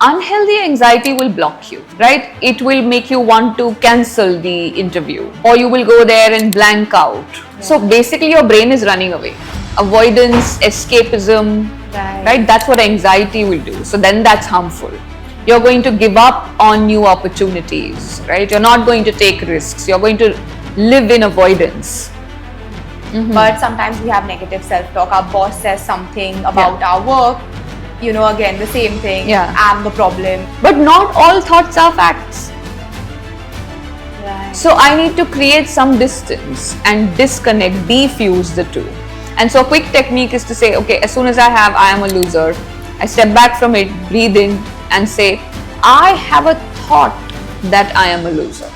unhealthy anxiety will block you, right? It will make you want to cancel the interview, or you will go there and blank out. So basically your brain is running away. Avoidance, escapism, right? That's what anxiety will do. So then that's harmful. You're going to give up on new opportunities, right? You're not going to take risks. You're going to live in avoidance. But sometimes we have negative self-talk. Our boss says something about our work. Again, the same thing. Yeah. I'm the problem. But not all thoughts are facts. Right. So I need to create some distance and disconnect, defuse the two. And so a quick technique is to say, okay, as soon as I am a loser, I step back from it, breathe in and say, I have a thought that I am a loser.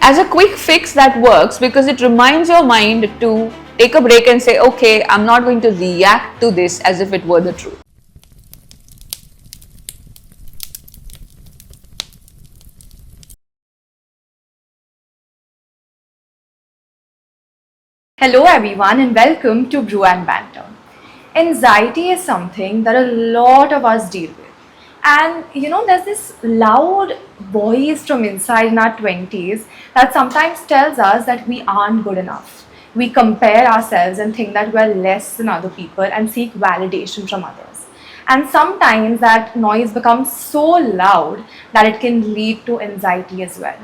As a quick fix, that works because it reminds your mind to take a break and say, okay, I'm not going to react to this as if it were the truth. Hello everyone and welcome to Brew and Banter. Anxiety is something that a lot of us deal with. And there's this loud voice from inside in our 20s that sometimes tells us that we aren't good enough. We compare ourselves and think that we're less than other people and seek validation from others. And sometimes that noise becomes so loud that it can lead to anxiety as well.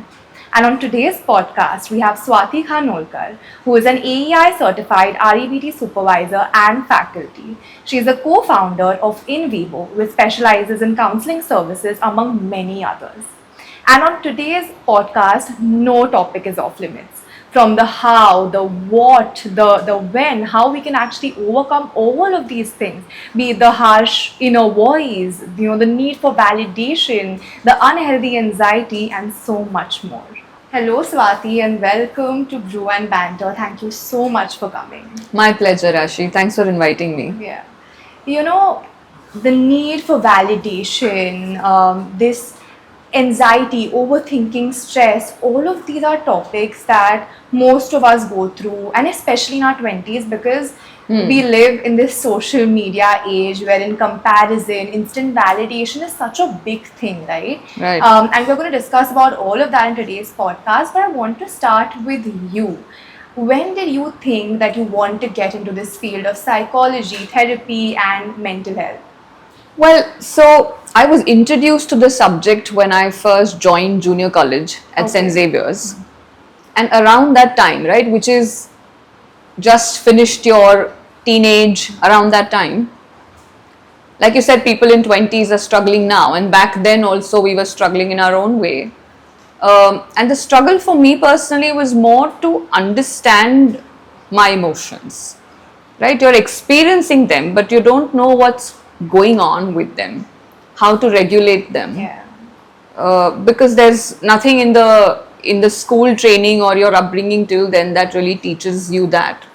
And on today's podcast, we have Swati Khanolkar, who is an AEI certified REBT supervisor and faculty. She is a co-founder of InVivo, which specializes in counseling services among many others. And on today's podcast, no topic is off limits. From the how, the what, the when, how we can actually overcome all of these things, be it the harsh inner voice, the need for validation, the unhealthy anxiety, and so much more. Hello Swati and welcome to Brew and Banter. Thank you so much for coming. My pleasure, Rashi. Thanks for inviting me. Yeah. The need for validation, this anxiety, overthinking, stress, all of these are topics that most of us go through, and especially in our 20s because we live in this social media age wherein comparison, instant validation is such a big thing, right? Right. And we're going to discuss about all of that in today's podcast, but I want to start with you. When did you think that you want to get into this field of psychology, therapy, and mental health? Well, so I was introduced to the subject when I first joined junior college at St. Xavier's. And around that time, right, which is just finished your teenage, around that time, like you said, people in 20s are struggling now, and back then also we were struggling in our own way. And the struggle for me personally was more to understand my emotions, right? You're experiencing them, but you don't know what's going on with them, how to regulate them. Because there's nothing in the school training or your upbringing till then that really teaches you that.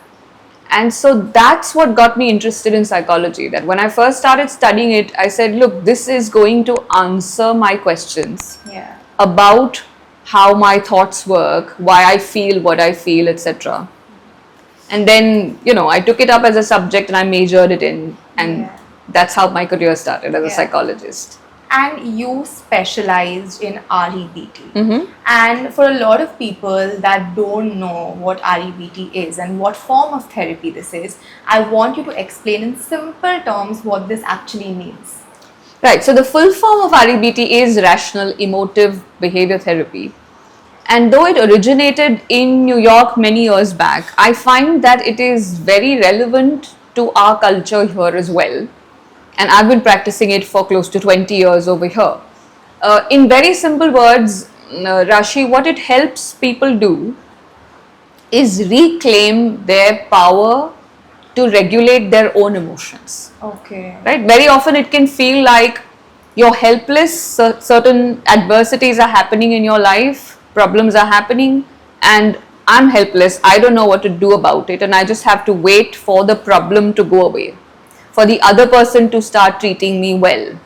And so that's what got me interested in psychology, that when I first started studying it, I said, look, this is going to answer my questions about how my thoughts work, why I feel what I feel, etc. And then, I took it up as a subject and I majored it in, and that's how my career started as a psychologist. And you specialized in REBT. And for a lot of people that don't know what REBT is and what form of therapy this is, I want you to explain in simple terms what this actually means. Right, so the full form of REBT is Rational Emotive Behavior Therapy. And though it originated in New York many years back, I find that it is very relevant to our culture here as well. And I've been practicing it for close to 20 years over here. In very simple words, Rashi, what it helps people do is reclaim their power to regulate their own emotions. Okay. Right? Very often it can feel like you're helpless, certain adversities are happening in your life, problems are happening, and I'm helpless, I don't know what to do about it, and I just have to wait for the problem to go away, for the other person to start treating me well,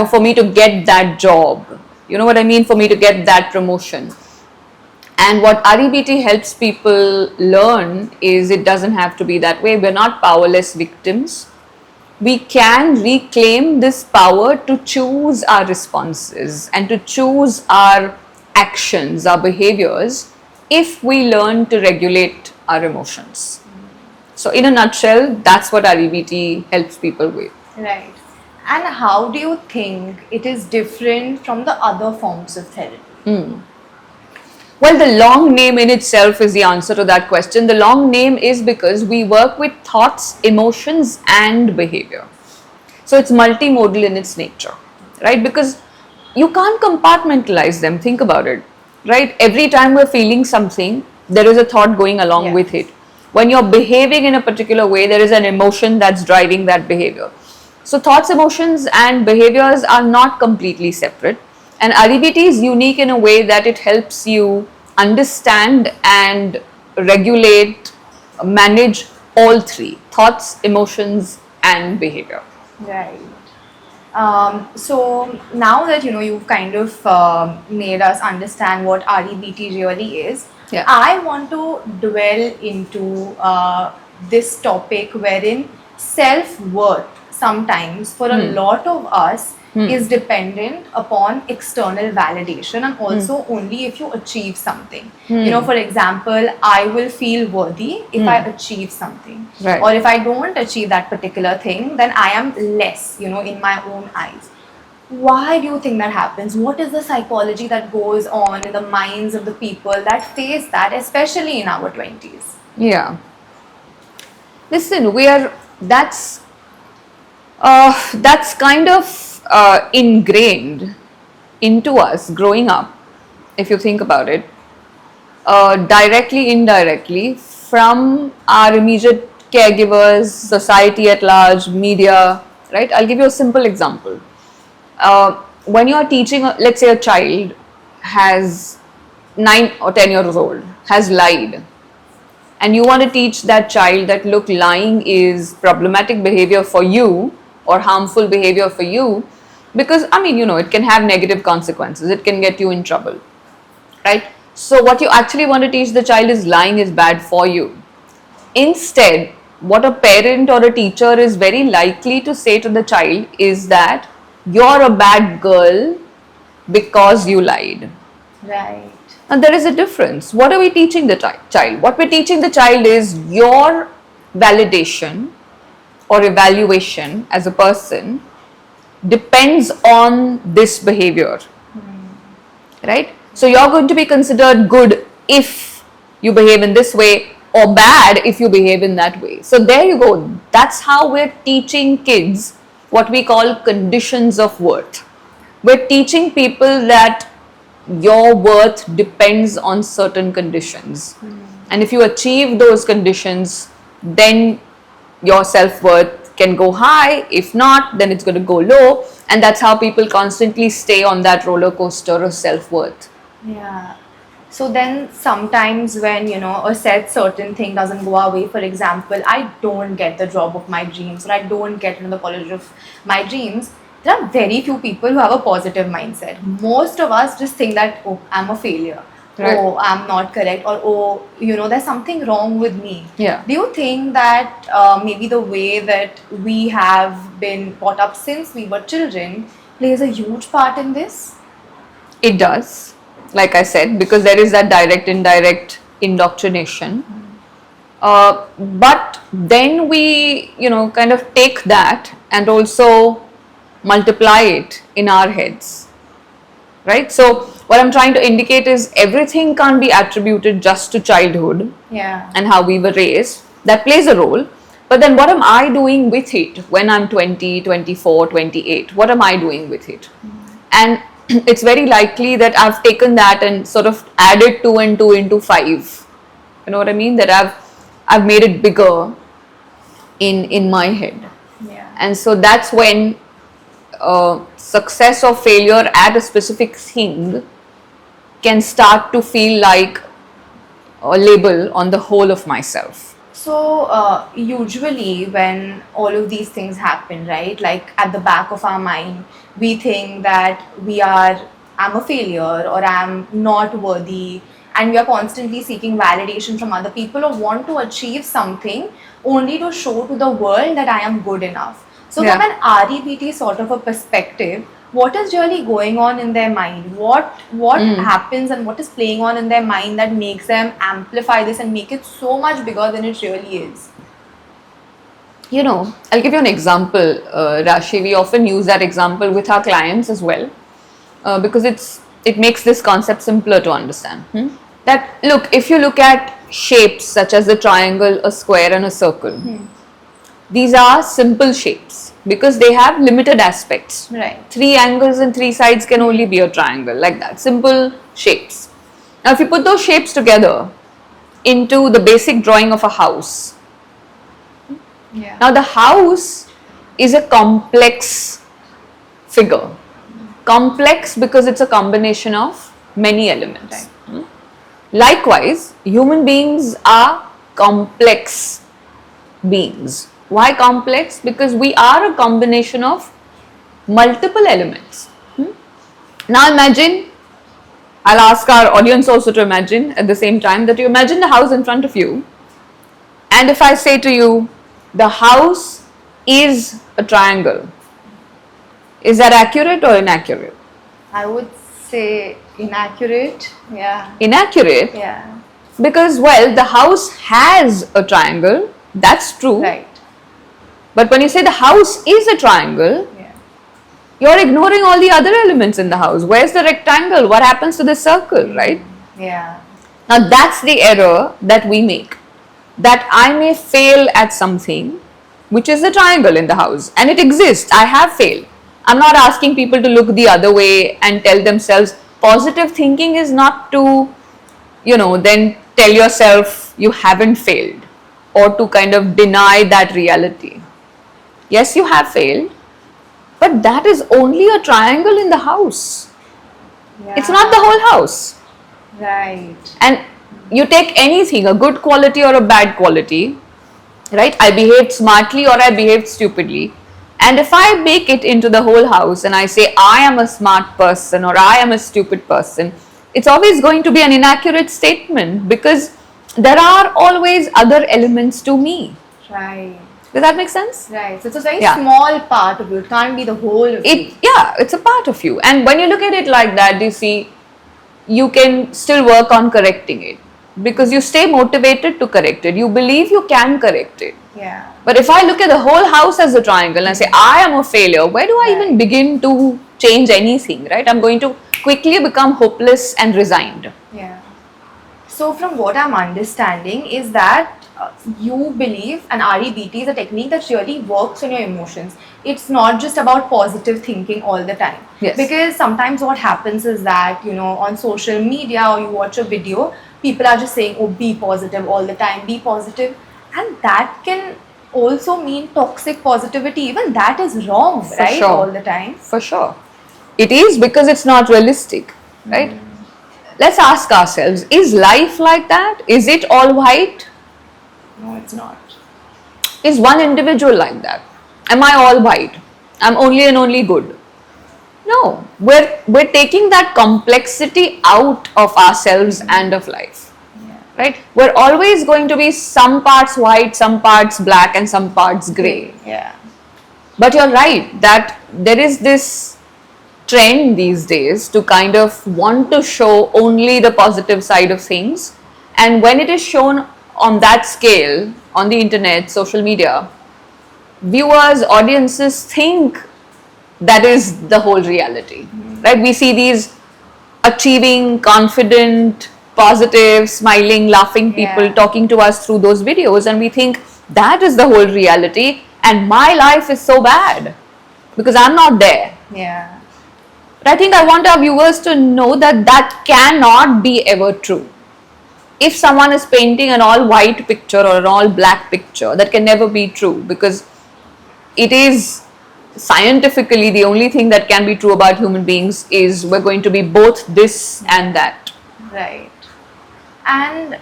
for me to get that job, you know what I mean, for me to get that promotion. And what REBT helps people learn is it doesn't have to be that way. We're not powerless victims. we can reclaim this power to choose our responses and to choose our actions, our behaviors, if we learn to regulate our emotions. So, in a nutshell, that's what our EBT helps people with. Right. And how do you think it is different from the other forms of therapy? Well, the long name in itself is the answer to that question. The long name is because we work with thoughts, emotions, and behavior. So it's multimodal in its nature, right? Because you can't compartmentalize them. Think about it, right? Every time we're feeling something, there is a thought going along Yeah. with it. When you're behaving in a particular way, there is an emotion that's driving that behavior. So thoughts, emotions, and behaviors are not completely separate. And REBT is unique in a way that it helps you understand and regulate, manage all three: thoughts, emotions, and behavior. Right. So now that you've kind of made us understand what REBT really is, Yeah. I want to dwell into this topic wherein self-worth sometimes for a lot of us is dependent upon external validation, and also only if you achieve something. For example, I will feel worthy if I achieve something, Right. or if I don't achieve that particular thing, then I am less, in my own eyes. Why do you think that happens? What is the psychology that goes on in the minds of the people that face that, especially in our 20s? Yeah. Listen, that's kind of ingrained into us growing up, if you think about it, directly, indirectly, from our immediate caregivers, society at large, media, right? I'll give you a simple example. When you're teaching, let's say a child has 9 or 10 years old, has lied, and you want to teach that child that, look, lying is problematic behavior for you or harmful behavior for you, because it can have negative consequences, it can get you in trouble, right? So what you actually want to teach the child is lying is bad for you. Instead, what a parent or a teacher is very likely to say to the child is that you're a bad girl because you lied. Right. And there is a difference. What are we teaching the child? What we're teaching the child is your validation or evaluation as a person depends on this behavior, right? So you're going to be considered good if you behave in this way, or bad if you behave in that way. So there you go. That's how we're teaching kids what we call conditions of worth. We're teaching people that your worth depends on certain conditions. And if you achieve those conditions, then your self-worth can go high. If not, then it's going to go low. And that's how people constantly stay on that roller coaster of self-worth. Yeah. So then sometimes when, a certain thing doesn't go our way, for example, I don't get the job of my dreams, or I don't get into the college of my dreams, there are very few people who have a positive mindset. Most of us just think that, oh, I'm a failure. Right. Oh, I'm not correct. Or, oh, there's something wrong with me. Yeah. Do you think that maybe the way that we have been brought up since we were children plays a huge part in this? It does, like I said, because there is that direct, indirect indoctrination. But then we, kind of take that and also multiply it in our heads, right? So what I'm trying to indicate is everything can't be attributed just to childhood Yeah. and how we were raised. That plays a role. But then what am I doing with it when I'm 20, 24, 28? What am I doing with it? And it's very likely that I've taken that and sort of added 2 and 2 into 5. You know what I mean? That I've made it bigger in my head. Yeah. And so that's when success or failure at a specific thing can start to feel like a label on the whole of myself. So usually when all of these things happen, right, like at the back of our mind, we think that I'm a failure or I'm not worthy, and we are constantly seeking validation from other people or want to achieve something only to show to the world that I am good enough. So Yeah. from an REBT sort of a perspective, what is really going on in their mind? What happens and what is playing on in their mind that makes them amplify this and make it so much bigger than it really is? You know, I'll give you an example, Rashi. We often use that example with our clients as well, because it makes this concept simpler to understand. That look, if you look at shapes such as a triangle, a square, and a circle, these are simple shapes because they have limited aspects. Right. 3 angles and 3 sides can only be a triangle, like that. Simple shapes. Now, if you put those shapes together into the basic drawing of a house, Yeah. now the house is a complex figure. Complex because it's a combination of many elements. Likewise, human beings are complex beings. Why complex? Because we are a combination of multiple elements. Now imagine, I'll ask our audience also to imagine at the same time, that you imagine the house in front of you, and if I say to you, the house is a triangle, is that accurate or inaccurate? I would say inaccurate. Yeah. Inaccurate, Yeah. because, well, the house has a triangle, that's true. Right. But when you say the house is a triangle, Yeah. you're ignoring all the other elements in the house. Where's the rectangle? What happens to the circle, right? Yeah. Now that's the error that we make. That I may fail at something which is a triangle in the house, and it exists. I have failed. I'm not asking people to look the other way and tell themselves. Positive thinking is not to, then tell yourself you haven't failed, or to kind of deny that reality. Yes, you have failed, but that is only a triangle in the house. It's not the whole house. Right. And you take anything, a good quality or a bad quality, right? I behaved smartly or I behaved stupidly. And if I make it into the whole house and I say I am a smart person or I am a stupid person, it's always going to be an inaccurate statement because there are always other elements to me. Right. Does that make sense? Right. So it's a very Yeah. small part of you. It can't be the whole of you. It's a part of you. And when you look at it like that, you see, you can still work on correcting it because you stay motivated to correct it. You believe you can correct it. Yeah. But if I look at the whole house as a triangle and say, I am a failure, where do I even begin to change anything, right? I'm going to quickly become hopeless and resigned. Yeah. So from what I'm understanding is that you believe an REBT is a technique that really works on your emotions. It's not just about positive thinking all the time. Yes. Because sometimes what happens is that, on social media or you watch a video, people are just saying, oh, be positive all the time, be positive. And that can also mean toxic positivity. Even that is wrong, right? sure. All the time. For sure. It is because it's not realistic, right? Let's ask ourselves, is life like that? Is it all white? No, it's not. Is one individual like that? Am I all white? I'm only and only good. No, we're taking that complexity out of ourselves and of life. Yeah. Right? We're always going to be some parts white, some parts black, and some parts grey. Yeah. But you're right that there is this trend these days to kind of want to show only the positive side of things. And when it is shown on that scale, on the internet, social media, viewers, audiences think that is the whole reality. Right? We see these achieving, confident, positive, smiling, laughing people Yeah. talking to us through those videos, and we think that is the whole reality and my life is so bad because I'm not there. Yeah. But I think I want our viewers to know that that cannot be ever true. If someone is painting an all white picture or an all black picture, that can never be true because it is scientifically the only thing that can be true about human beings is we're going to be both this and that. Right. And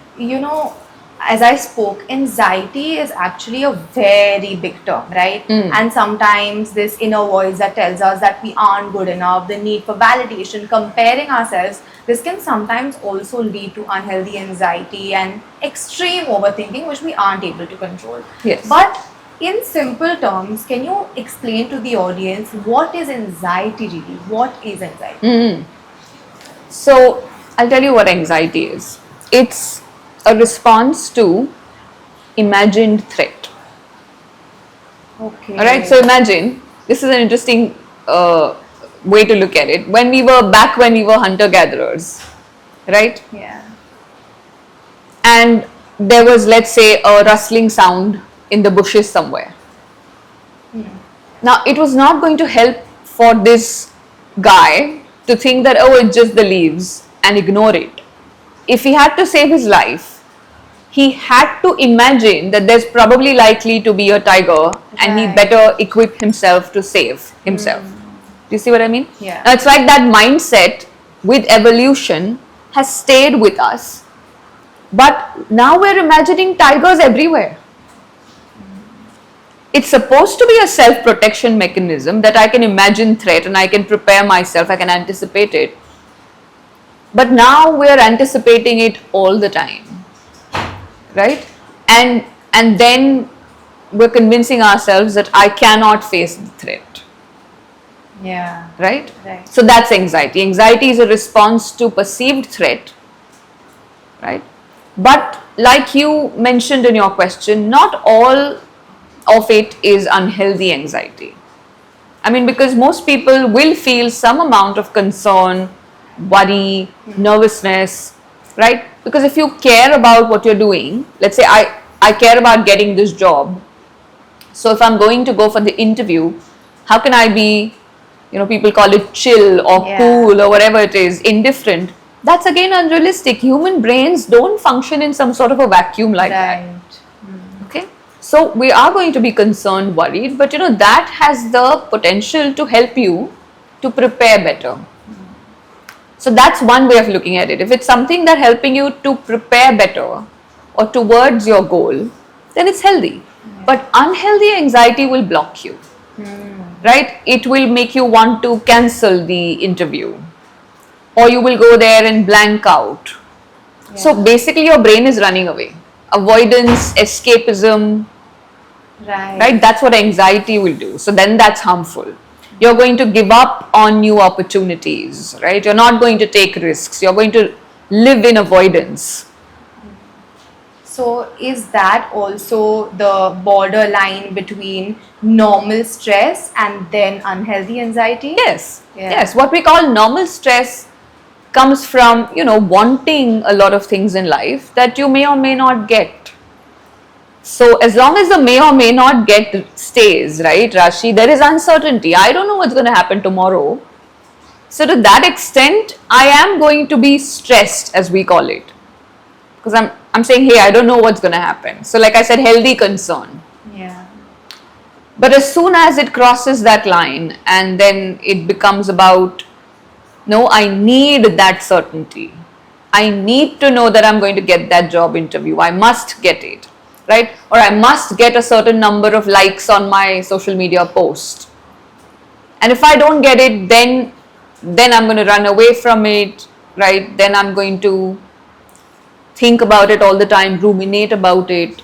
as I spoke, anxiety is actually a very big term, right? And sometimes this inner voice that tells us that we aren't good enough, the need for validation, comparing ourselves, this can sometimes also lead to unhealthy anxiety and extreme overthinking, which we aren't able to control. Yes. But In simple terms, can you explain to the audience what is anxiety really? What is anxiety? So I'll tell you what anxiety is. It's a response to imagined threat. Okay. All right. So imagine this is an interesting way to look at it. When we were hunter gatherers, right? Yeah. And there was, let's say, a rustling sound in the bushes somewhere. Now, it was not going to help for this guy to think that, oh, it's just the leaves and ignore it. If he had to save his life, he had to imagine that there's probably likely to be a tiger and he Right. better equip himself to save himself. Do you see what I mean? Yeah. Now, it's like that mindset with evolution has stayed with us. But now we're imagining tigers everywhere. It's supposed to be a self-protection mechanism that I can imagine threat and I can prepare myself, I can anticipate it. But now we're anticipating it all the time, right? And then we're convincing ourselves that I cannot face the threat, Yeah. right? Right. So that's anxiety. Anxiety is a response to perceived threat, right? But like you mentioned in your question, not all of it is unhealthy anxiety. I mean, because most people will feel some amount of concern, worry, nervousness, right? Because if you care about what you're doing, let's say I care about getting this job. So if I'm going to go for the interview, how can I be, people call it chill or Yeah. cool or whatever it is, indifferent? That's again unrealistic. Human brains don't function in some sort of a vacuum like that. Right. Okay, so we are going to be concerned, worried, but that has the potential to help you to prepare better. So that's one way of looking at it. If it's something that helping you to prepare better or towards your goal, then it's healthy. But unhealthy anxiety will block you, right? It will make you want to cancel the interview, or you will go there and blank out. So basically your brain is running away. Avoidance, escapism, right? That's what anxiety will do. So then that's harmful. You're going to give up on new opportunities, right? You're not going to take risks. You're going to live in avoidance. So is that also the borderline between normal stress and then unhealthy anxiety? Yes. Yeah. Yes. What we call normal stress comes from, wanting a lot of things in life that you may or may not get. So as long as the may or may not get stays, right, Rashi, there is uncertainty. I don't know what's going to happen tomorrow. So to that extent, I am going to be stressed, as we call it. Because I'm saying, hey, I don't know what's going to happen. So like I said, healthy concern. Yeah. But as soon as it crosses that line and then it becomes about, no, I need that certainty. I need to know that I'm going to get that job interview. I must get it, right? Or I must get a certain number of likes on my social media post. And if I don't get it, then I'm going to run away from it, right? Then I'm going to think about it all the time, ruminate about it,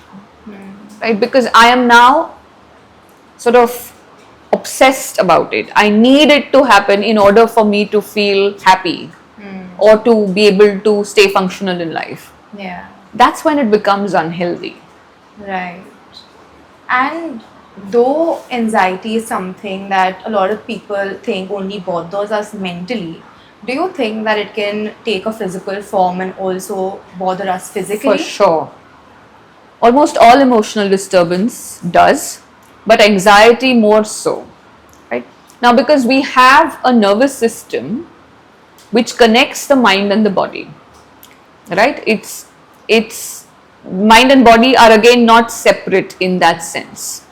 right? Because I am now sort of obsessed about it. I need it to happen in order for me to feel happy or to be able to stay functional in life. Yeah. That's when it becomes unhealthy. Right. And though anxiety is something that a lot of people think only bothers us mentally, do you think that it can take a physical form and also bother us physically? For sure. Almost all emotional disturbance does, but anxiety more so, right? Now, because we have a nervous system which connects the mind and the body, right? It's mind and body are again not separate in that sense.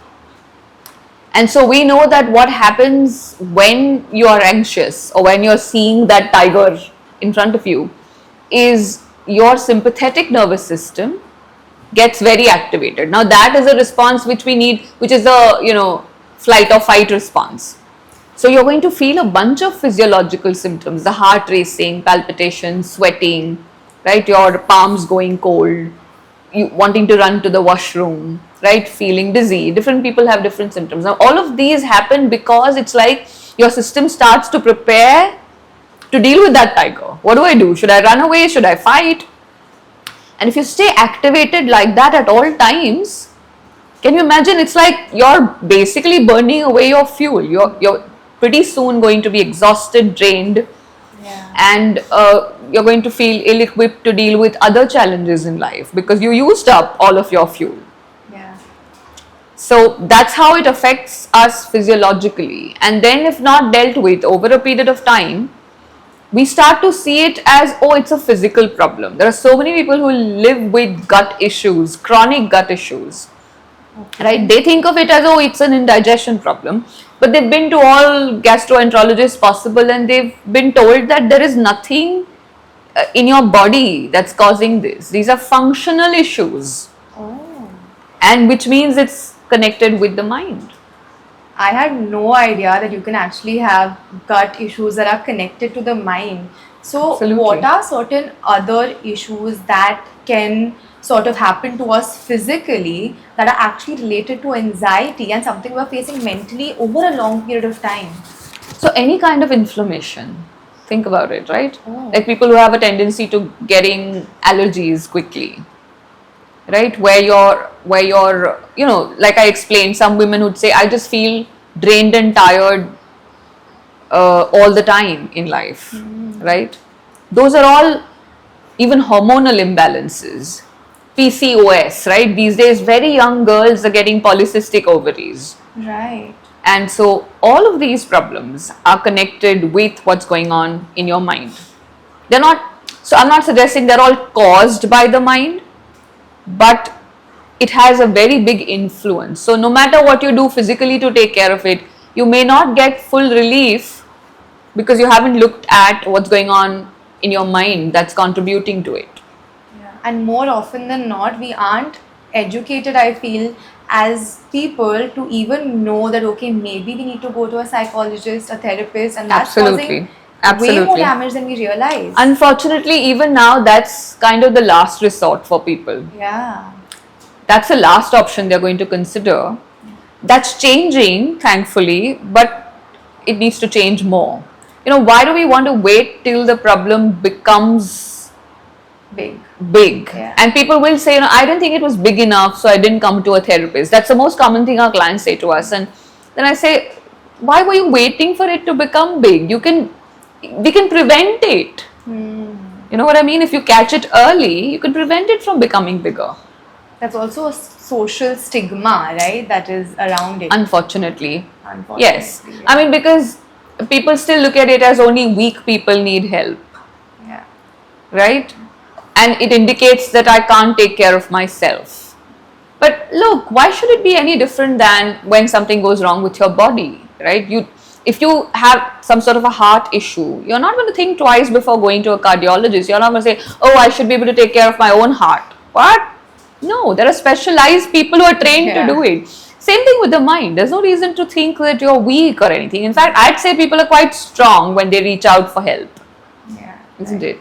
And so we know that what happens when you are anxious or when you're seeing that tiger in front of you is your sympathetic nervous system gets very activated. Now that is a response which we need, which is the flight or fight response. So you're going to feel a bunch of physiological symptoms, the heart racing, palpitations, sweating, right? Your palms going cold. you wanting to run to the washroom, right? Feeling dizzy. Different people have different symptoms. Now, all of these happen because it's like your system starts to prepare to deal with that tiger. What do I do? Should I run away? Should I fight? And if you stay activated like that at all times, can you imagine? It's like you're basically burning away your fuel. You're pretty soon going to be exhausted, drained, Yeah. and you're going to feel ill-equipped to deal with other challenges in life because you used up all of your fuel. Yeah. So that's how it affects us physiologically. And then if not dealt with over a period of time, we start to see it as, oh, it's a physical problem. There are so many people who live with gut issues, chronic gut issues, right? They think of it as, oh, it's an indigestion problem. But they've been to all gastroenterologists possible and they've been told that there is nothing in your body that's causing this. These are functional issues. Oh. And which means it's connected with the mind. I had no idea that you can actually have gut issues that are connected to the mind. So, Absolutely. what are certain other issues that can sort of happen to us physically that are actually related to anxiety and something we're facing mentally over a long period of time? So any kind of inflammation, think about it, right? Oh. Like people who have a tendency to getting allergies quickly, right? Where you're, you know, like I explained, some women would say, I just feel drained and tired all the time in life, right? Those are all even hormonal imbalances. PCOS, right? These days, very young girls are getting polycystic ovaries. Right. And so all of these problems are connected with what's going on in your mind. They're not, so I'm not suggesting they're all caused by the mind, but it has a very big influence. So no matter what you do physically to take care of it, you may not get full relief because you haven't looked at what's going on in your mind that's contributing to it. Yeah. And more often than not, we aren't educated, I feel, as people to even know that, okay, maybe we need to go to a psychologist, a therapist, and that's Absolutely. causing way more Absolutely. damage than we realize. Unfortunately, even now, that's kind of the last resort for people. Yeah. That's the last option they're going to consider. That's changing, thankfully, but it needs to change more. You know, why do we want to wait till the problem becomes Big. big? Yeah. And people will say, you know, I didn't think it was big enough, so I didn't come to a therapist. That's the most common thing our clients say to us. And then I say, why were you waiting for it to become big? We can prevent it. You know what I mean? If you catch it early, you can prevent it from becoming bigger. That's also a social stigma, right? That is around it. Unfortunately. Unfortunately. Yes. I mean, because people still look at it as only weak people need help, Yeah. right? And it indicates that I can't take care of myself. But look, why should it be any different than when something goes wrong with your body, right? If you have some sort of a heart issue, you're not going to think twice before going to a cardiologist. You're not going to say, oh, I should be able to take care of my own heart. What? No, there are specialized people who are trained Yeah. to do it. Same thing with the mind. There's no reason to think that you're weak or anything. In fact, I'd say people are quite strong when they reach out for help, Yeah. isn't it?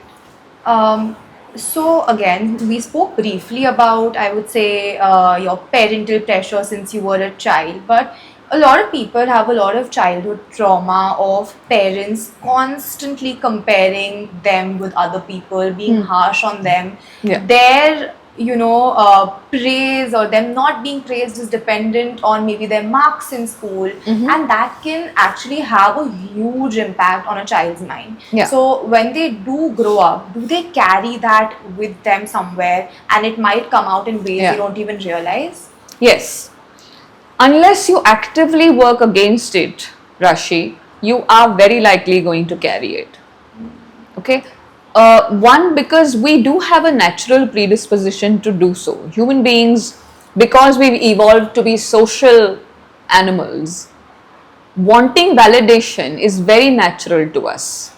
So again, we spoke briefly about, I would say, your parental pressure since you were a child, but a lot of people have a lot of childhood trauma of parents constantly comparing them with other people, being harsh on them. Yeah. Their, praise or them not being praised is dependent on maybe their marks in school, and that can actually have a huge impact on a child's mind. Yeah. So when they do grow up, do they carry that with them somewhere, and it might come out in ways Yeah. they don't even realize? Yes. Unless you actively work against it, Rashi, you are very likely going to carry it. Okay? One, because we do have a natural predisposition to do so. Human beings, because we've evolved to be social animals, wanting validation is very natural to us.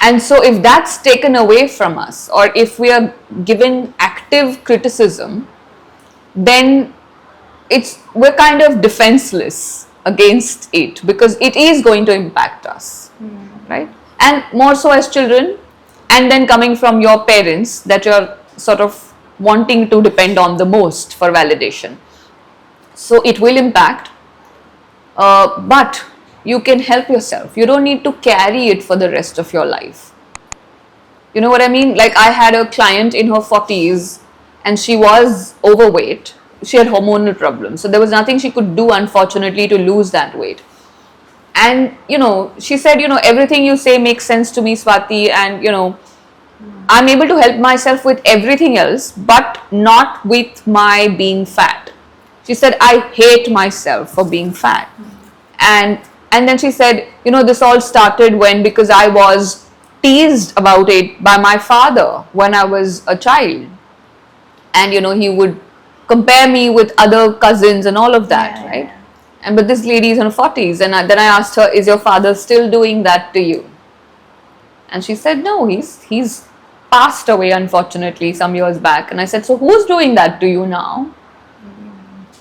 And so if that's taken away from us, or if we are given active criticism, then we're kind of defenseless against it because it is going to impact us, right? And more so as children, and then coming from your parents that you're sort of wanting to depend on the most for validation. So it will impact, but you can help yourself. You don't need to carry it for the rest of your life. You know what I mean? Like, I had a client in her 40s and she was overweight. She had hormonal problems. So there was nothing she could do, unfortunately, to lose that weight. And, she said, everything you say makes sense to me, Swati, and, I'm able to help myself with everything else, but not with my being fat. She said, I hate myself for being fat. And then she said, this all started because I was teased about it by my father when I was a child. And, he would compare me with other cousins and all of that, right? Yeah. And but this lady is in her 40s, and then I asked her, is your father still doing that to you? And she said, no, he's passed away, unfortunately, some years back. And I said, so who's doing that to you now?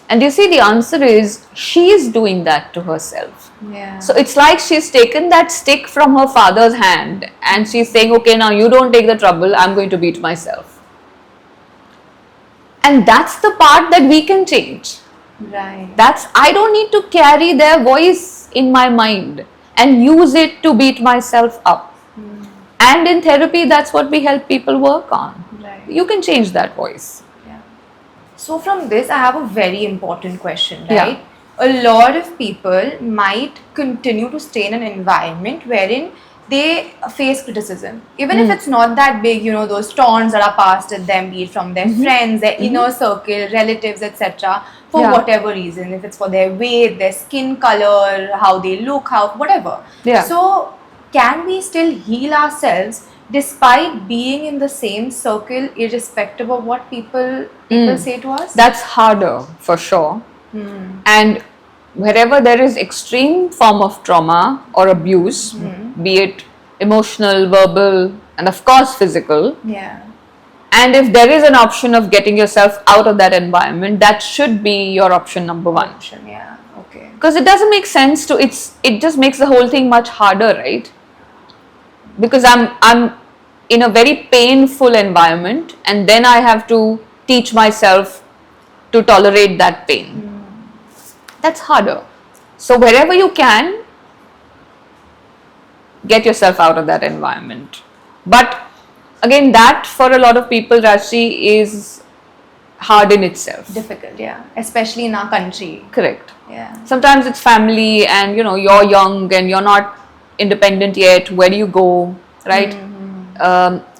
And you see, the answer is she's doing that to herself. Yeah. So it's like she's taken that stick from her father's hand and she's saying, okay, now you don't take the trouble, I'm going to beat myself. And that's the part that we can change. Right. I don't need to carry their voice in my mind and use it to beat myself up. And in therapy, that's what we help people work on. Right. You can change that voice. Yeah. So from this, I have a very important question, right? Yeah. A lot of people might continue to stay in an environment wherein they face criticism, even if it's not that big, those taunts that are passed at them, be it from their friends, their inner circle, relatives, etc., for whatever reason, if it's for their weight, their skin color, how they look, whatever. Yeah. So can we still heal ourselves despite being in the same circle, irrespective of what people say to us? That's harder, for sure. And wherever there is extreme form of trauma or abuse, be it emotional, verbal, and of course physical. Yeah. And if there is an option of getting yourself out of that environment, that should be your option number one. Yeah. Okay. Because it doesn't make sense it just makes the whole thing much harder, right? Because I'm in a very painful environment, and then I have to teach myself to tolerate that pain. That's harder. So wherever you can, get yourself out of that environment. But again, that for a lot of people, Rajyasree, is hard in itself. Difficult, yeah. Especially in our country. Correct. Yeah. Sometimes it's family and you're young and you're not independent yet. Where do you go, right?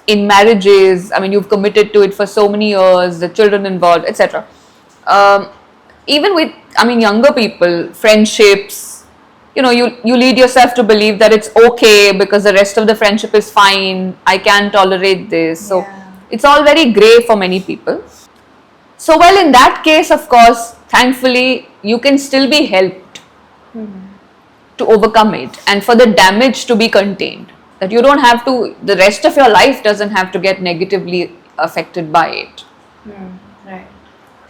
In marriages, you've committed to it for so many years, the children involved, etc. Even with, younger people, friendships, you lead yourself to believe that it's okay because the rest of the friendship is fine, I can tolerate this. So it's all very grey for many people. So, well, in that case, of course, thankfully, you can still be helped to overcome it and for the damage to be contained. That you don't have to, the rest of your life doesn't have to get negatively affected by it. Right.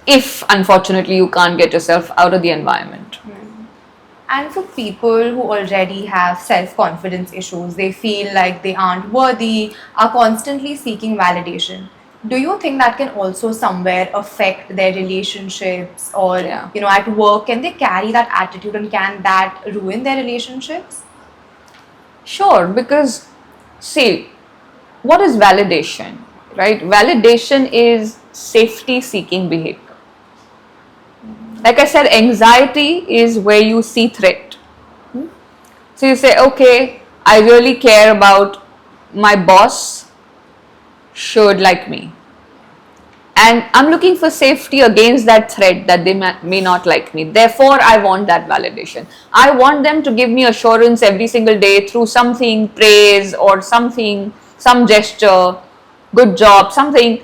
If, unfortunately, you can't get yourself out of the environment. And for people who already have self-confidence issues, they feel like they aren't worthy, are constantly seeking validation. Do you think that can also somewhere affect their relationships or, at work? Can they carry that attitude and can that ruin their relationships? Sure, because see, what is validation, right? Validation is safety-seeking behavior. Like I said, anxiety is where you see threat. So you say, okay, I really care about my boss should like me. And I'm looking for safety against that threat that they may not like me. Therefore, I want that validation. I want them to give me assurance every single day through something, praise or something, some gesture, good job, something.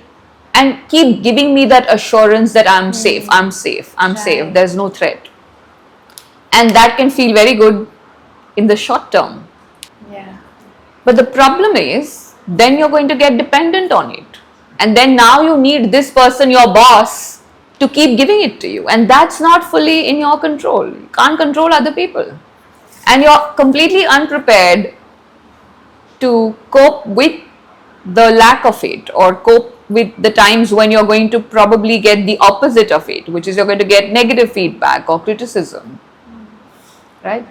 And keep giving me that assurance that I'm safe, I'm safe, I'm safe, there's no threat. And that can feel very good in the short term. Yeah. But the problem is, then you're going to get dependent on it. And then now you need this person, your boss, to keep giving it to you. And that's not fully in your control. You can't control other people. And you're completely unprepared to cope with the lack of it or cope with the times when you're going to probably get the opposite of it, which is you're going to get negative feedback or criticism, right?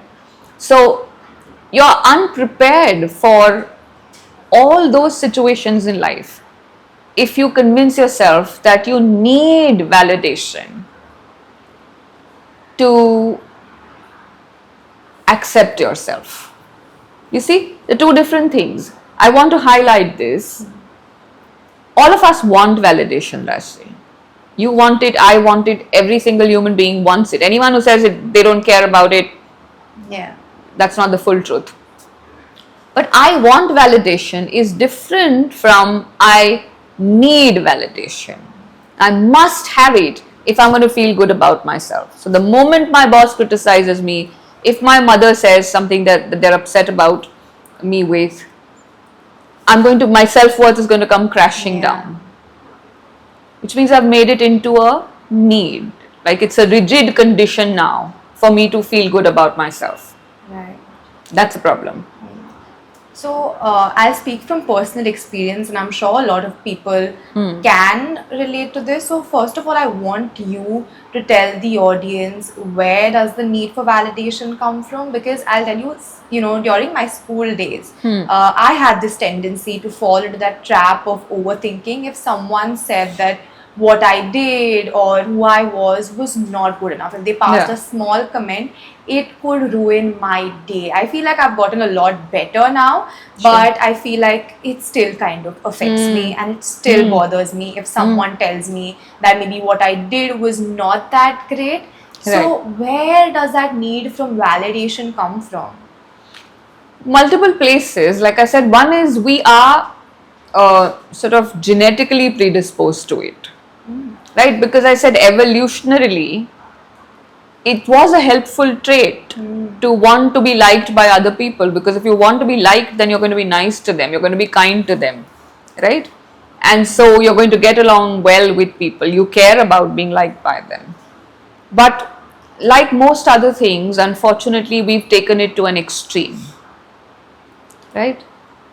So you're unprepared for all those situations in life if you convince yourself that you need validation to accept yourself. You see, the two different things. I want to highlight this. All of us want validation, Rashmi. You want it, I want it, every single human being wants it. Anyone who says it, they don't care about it, Yeah. that's not the full truth. But I want validation is different from I need validation. I must have it if I'm going to feel good about myself. So the moment my boss criticizes me, if my mother says something that they're upset about me with, my self-worth is going to come crashing down. Which means I've made it into a need. Like it's a rigid condition now for me to feel good about myself. Right. That's a problem. So I'll speak from personal experience, and I'm sure a lot of people can relate to this. So first of all, I want you to tell the audience, where does the need for validation come from? Because I'll tell you, during my school days, I had this tendency to fall into that trap of overthinking. If someone said that what I did or who I was not good enough, if they passed a small comment, it could ruin my day. I feel like I've gotten a lot better now, but I feel like it still kind of affects me, and it still bothers me if someone tells me that maybe what I did was not that great. So where does that need from validation come from? Multiple places. Like I said, one is we are sort of genetically predisposed to it. Right? Because I said evolutionarily, it was a helpful trait to want to be liked by other people, because if you want to be liked, then you're going to be nice to them, you're going to be kind to them, right? And so you're going to get along well with people, you care about being liked by them. But like most other things, unfortunately, we've taken it to an extreme, right?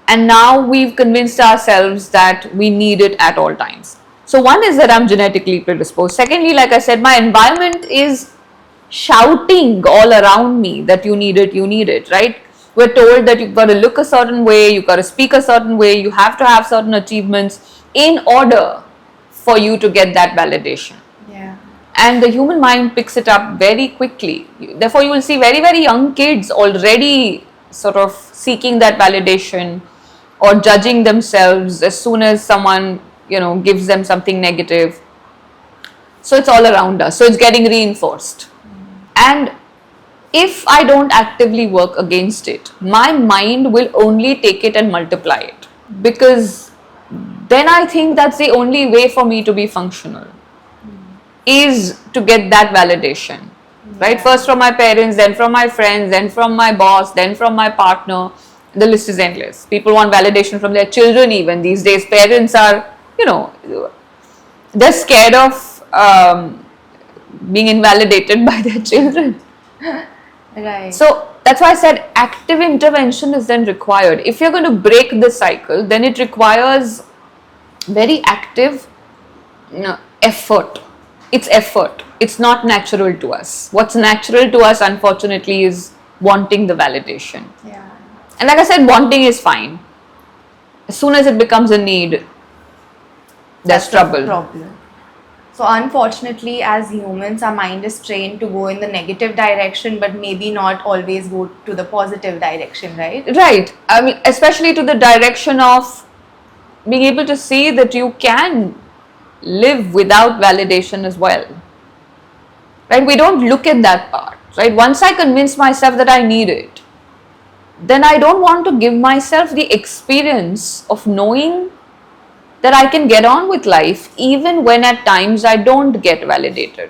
And now we've convinced ourselves that we need it at all times. So one is that I'm genetically predisposed. Secondly, like I said, my environment is shouting all around me that you need it, right? We're told that you've got to look a certain way, you've got to speak a certain way, you have to have certain achievements in order for you to get that validation. Yeah. And the human mind picks it up very quickly. Therefore, you will see very, very young kids already sort of seeking that validation or judging themselves as soon as someone gives them something negative. So it's all around us. So it's getting reinforced. And if I don't actively work against it, my mind will only take it and multiply it. Because then I think that's the only way for me to be functional, is to get that validation. Right? First from my parents, then from my friends, then from my boss, then from my partner. The list is endless. People want validation from their children even. These days, parents are they're scared of being invalidated by their children. Right. So that's why I said active intervention is then required. If you're going to break the cycle, then it requires very active effort. It's effort. It's not natural to us. What's natural to us, unfortunately, is wanting the validation. Yeah. And like I said, wanting is fine. As soon as it becomes a need, there's trouble. Problem. So unfortunately, as humans, our mind is trained to go in the negative direction, but maybe not always go to the positive direction, right? Right. I mean, especially to the direction of being able to see that you can live without validation as well. Right? We don't look at that part. Right? Once I convince myself that I need it, then I don't want to give myself the experience of knowing that I can get on with life even when at times I don't get validated.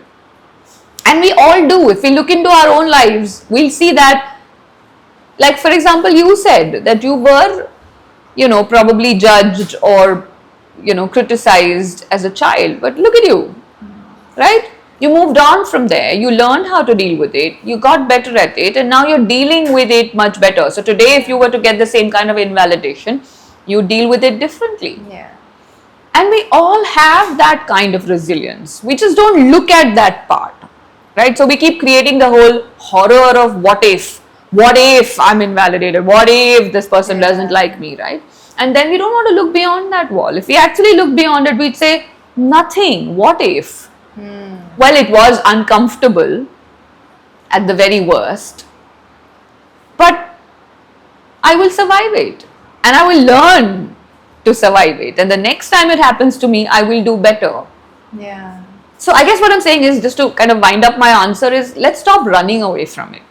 And we all do. If we look into our own lives, we'll see that, like for example, you said that you were, probably judged or, criticized as a child. But look at you, right? You moved on from there. You learned how to deal with it. You got better at it. And now you're dealing with it much better. So today, if you were to get the same kind of invalidation, you deal with it differently. Yeah. And we all have that kind of resilience. We just don't look at that part, right? So we keep creating the whole horror of what if I'm invalidated, what if this person doesn't like me, right? And then we don't want to look beyond that wall. If we actually look beyond it, we'd say, nothing, what if? Well, it was uncomfortable at the very worst, but I will survive it and I will learn to survive it, and the next time it happens to me, I will do better. Yeah. So I guess what I'm saying is, just to kind of wind up my answer, is let's stop running away from it.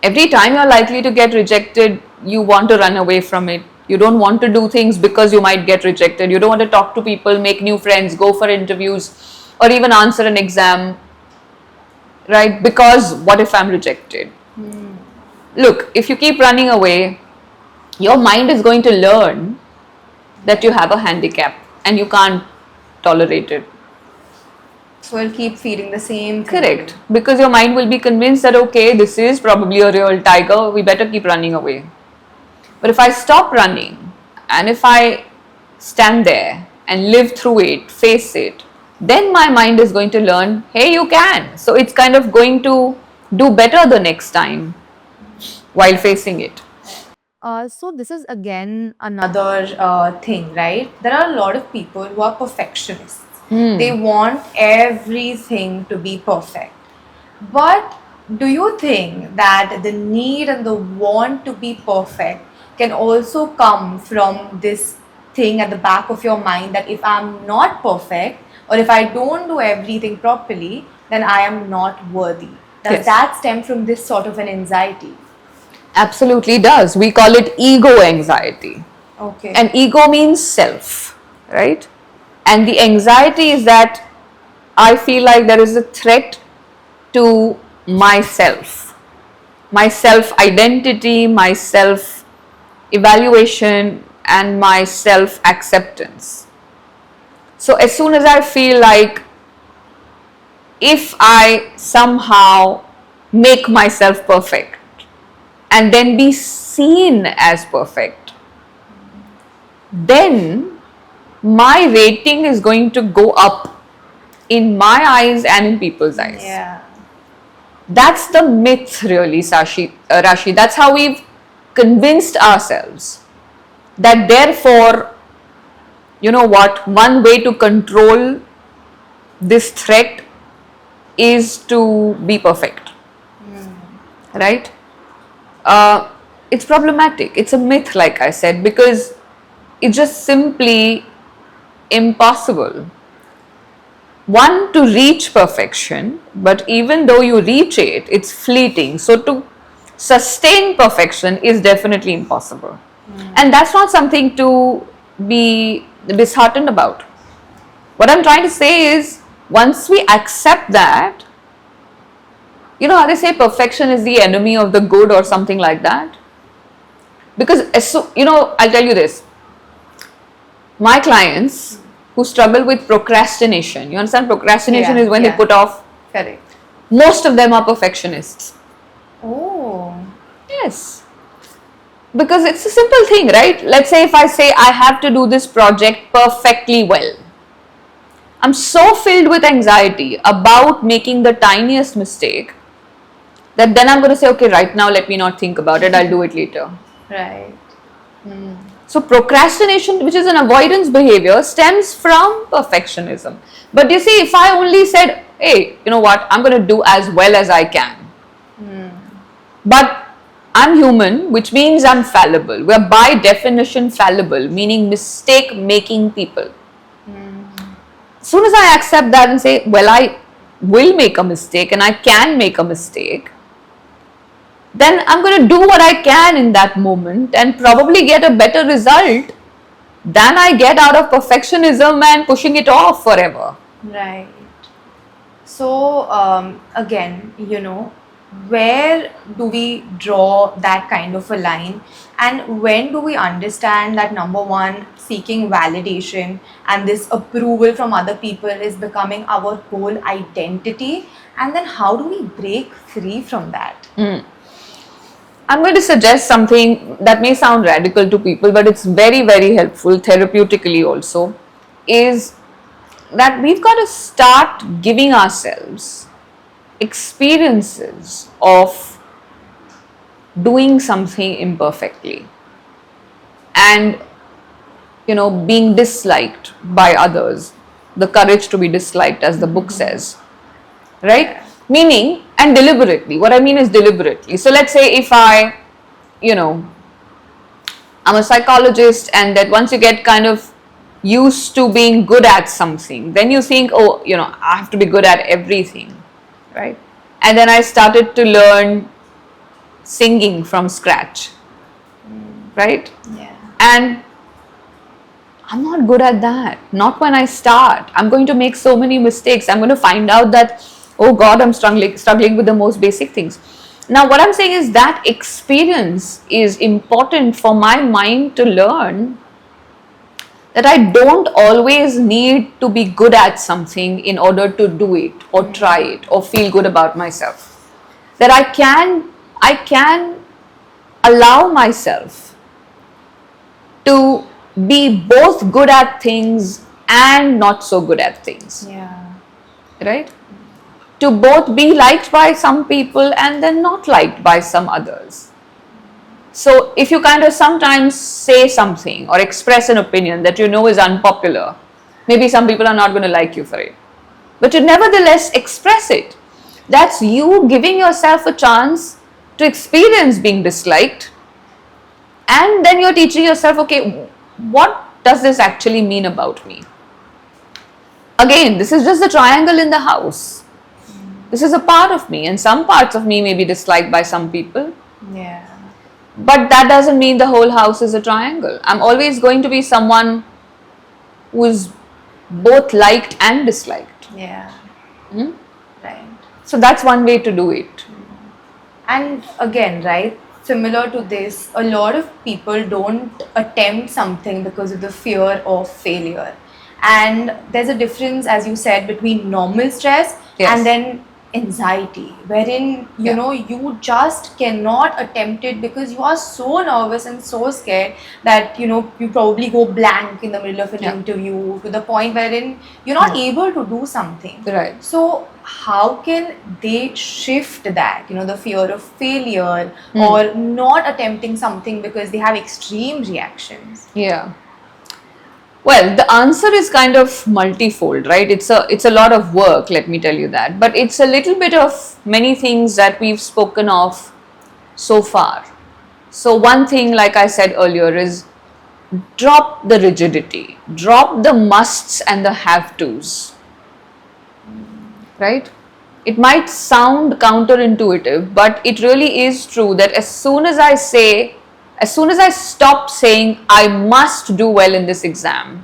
Every time you're likely to get rejected, you want to run away from it. You don't want to do things because you might get rejected. You don't want to talk to people, make new friends, go for interviews, or even answer an exam, right? Because what if I'm rejected? Look, if you keep running away, your mind is going to learn that you have a handicap and you can't tolerate it. So it'll keep feeding the same thing. Correct. Because your mind will be convinced that, okay, this is probably a real tiger, we better keep running away. But if I stop running and if I stand there and live through it, face it, then my mind is going to learn, hey, you can. So it's kind of going to do better the next time while facing it. So this is again another thing, right? There are a lot of people who are perfectionists. They want everything to be perfect. But do you think that the need and the want to be perfect can also come from this thing at the back of your mind that if I'm not perfect or if I don't do everything properly, then I am not worthy? Does Yes. that stem from this sort of an anxiety? Absolutely does. We call it ego anxiety. Okay. And ego means self, right? And the anxiety is that I feel like there is a threat to myself, my self identity, my self evaluation, and my self acceptance. So as soon as I feel like if I somehow make myself perfect and then be seen as perfect, then my rating is going to go up in my eyes and in people's eyes. Yeah. That's the myth, really, Rashi. That's how we've convinced ourselves that therefore, you know what, one way to control this threat is to be perfect, right? It's problematic. It's a myth, like I said, because it's just simply impossible. One, to reach perfection, but even though you reach it, it's fleeting. So to sustain perfection is definitely impossible. And that's not something to be disheartened about. What I'm trying to say is, once we accept that, you know how they say perfection is the enemy of the good or something like that? Because, you know, I'll tell you this. My clients who struggle with procrastination, you understand, procrastination is when they put off. Correct. Most of them are perfectionists. Oh. Yes. Because it's a simple thing, right? Let's say if I say I have to do this project perfectly well. I'm so filled with anxiety about making the tiniest mistake that then I'm going to say, okay, right now let me not think about it, I'll do it later. Right. So procrastination, which is an avoidance behavior, stems from perfectionism. But you see, if I only said, hey, you know what, I'm going to do as well as I can. But I'm human, which means I'm fallible. We're by definition fallible, meaning mistake making people. As soon as I accept that and say, well, I will make a mistake and I can make a mistake, then I'm going to do what I can in that moment and probably get a better result than I get out of perfectionism and pushing it off forever. Right. So, again, you know, where do we draw that kind of a line, and when do we understand that, number one, seeking validation and this approval from other people is becoming our whole identity, and then how do we break free from that? I'm going to suggest something that may sound radical to people, but it's very, very helpful therapeutically also. is that we've got to start giving ourselves experiences of doing something imperfectly and being disliked by others, the courage to be disliked, as the book says, right? Meaning, and deliberately, what I mean is deliberately. So let's say if I'm a psychologist, and that once you get kind of used to being good at something, then you think, oh, I have to be good at everything, right? And then I started to learn singing from scratch, right? Yeah. And I'm not good at that. Not when I start. I'm going to make so many mistakes. I'm going to find out that, oh God, I'm struggling with the most basic things. Now, what I'm saying is that experience is important for my mind to learn that I don't always need to be good at something in order to do it or try it or feel good about myself. That I can allow myself to be both good at things and not so good at things. Yeah. Right? To both be liked by some people and then not liked by some others. So if you kind of sometimes say something or express an opinion that is unpopular, maybe some people are not going to like you for it, but you nevertheless express it. That's you giving yourself a chance to experience being disliked, and then you're teaching yourself, okay, what does this actually mean about me? Again, this is just the triangle in the house. This is a part of me, and some parts of me may be disliked by some people. Yeah. But that doesn't mean the whole house is a triangle. I'm always going to be someone who's both liked and disliked. Yeah. Right. So that's one way to do it. And again, right, similar to this, a lot of people don't attempt something because of the fear of failure. And there's a difference, as you said, between normal stress and then anxiety, wherein you just cannot attempt it because you are so nervous and so scared that you probably go blank in the middle of an interview, to the point wherein you're not able to do something. Right. So how can they shift that, the fear of failure or not attempting something because they have extreme reactions? Yeah. Well, the answer is kind of multifold, right? It's a lot of work, let me tell you that. But it's a little bit of many things that we've spoken of so far. So one thing, like I said earlier, is drop the rigidity. Drop the musts and the have-tos. Right? It might sound counterintuitive, but it really is true that as soon as I stop saying I must do well in this exam,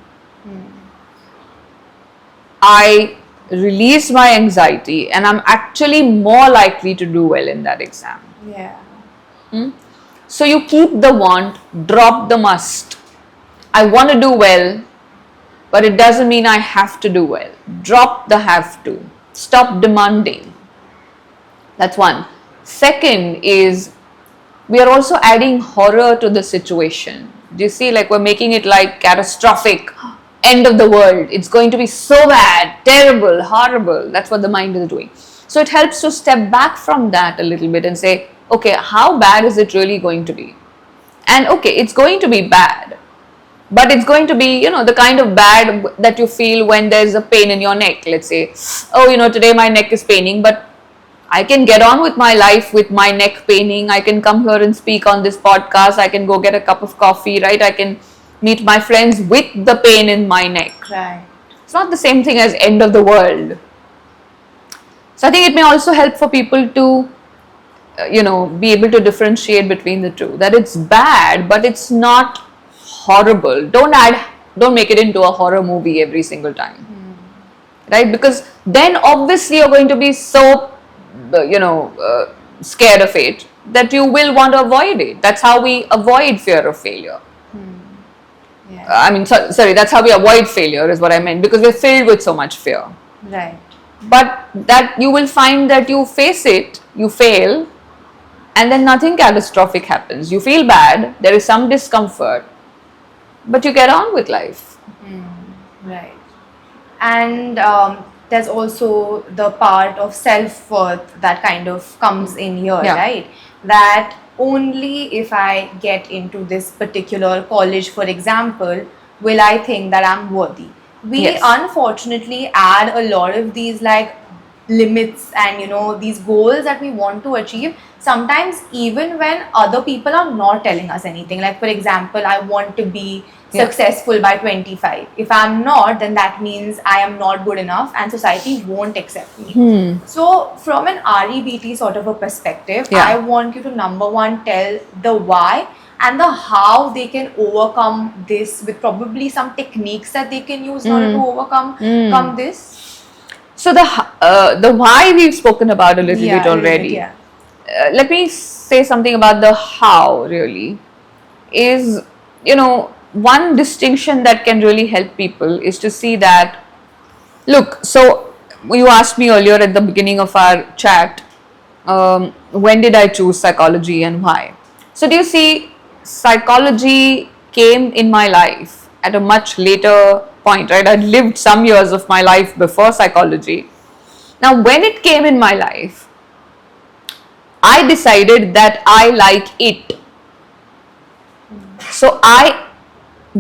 I release my anxiety and I'm actually more likely to do well in that exam. Yeah. So you keep the want, drop the must. I want to do well, but it doesn't mean I have to do well. Drop the have to. Stop demanding. That's one. Second is, we are also adding horror to the situation. Do you see, like we're making it like catastrophic, end of the world. It's going to be so bad, terrible, horrible. That's what the mind is doing. So it helps to step back from that a little bit and say, okay, how bad is it really going to be? And okay, it's going to be bad. But it's going to be, the kind of bad that you feel when there's a pain in your neck. Let's say, oh, today my neck is paining, but I can get on with my life with my neck paining. I can come here and speak on this podcast. I can go get a cup of coffee, right? I can meet my friends with the pain in my neck. Right. It's not the same thing as end of the world. So I think it may also help for people to, be able to differentiate between the two. That it's bad, but it's not horrible. Don't make it into a horror movie every single time. Right? Because then obviously you're going to be so scared of it that you will want to avoid it. That's how we avoid fear of failure. Yeah. Sorry, that's how we avoid failure is what I meant, because we're filled with so much fear. Right. But that you will find that you face it, you fail, and then nothing catastrophic happens. You feel bad, there is some discomfort, but you get on with life. Right. And there's also the part of self-worth that kind of comes in here, Yeah. right? That only if I get into this particular college, for example, will I think that I'm worthy. We Yes. unfortunately add a lot of these like limits and these goals that we want to achieve sometimes even when other people are not telling us anything. Like for example, I want to be Yeah. successful by 25. If I'm not, then that means I am not good enough and society won't accept me. So from an REBT sort of a perspective, Yeah. I want you to number one tell the why and the how they can overcome this with probably some techniques that they can use in order to overcome this. So the why we've spoken about a little Yeah, bit a little bit, already. yeah. Let me say something about the how. Really, is one distinction that can really help people is to see that. Look, so you asked me earlier at the beginning of our chat, when did I choose psychology and why? So do you see, psychology came in my life at a much later point, right? I'd lived some years of my life before psychology. Now, when it came in my life, I decided that I like it. So I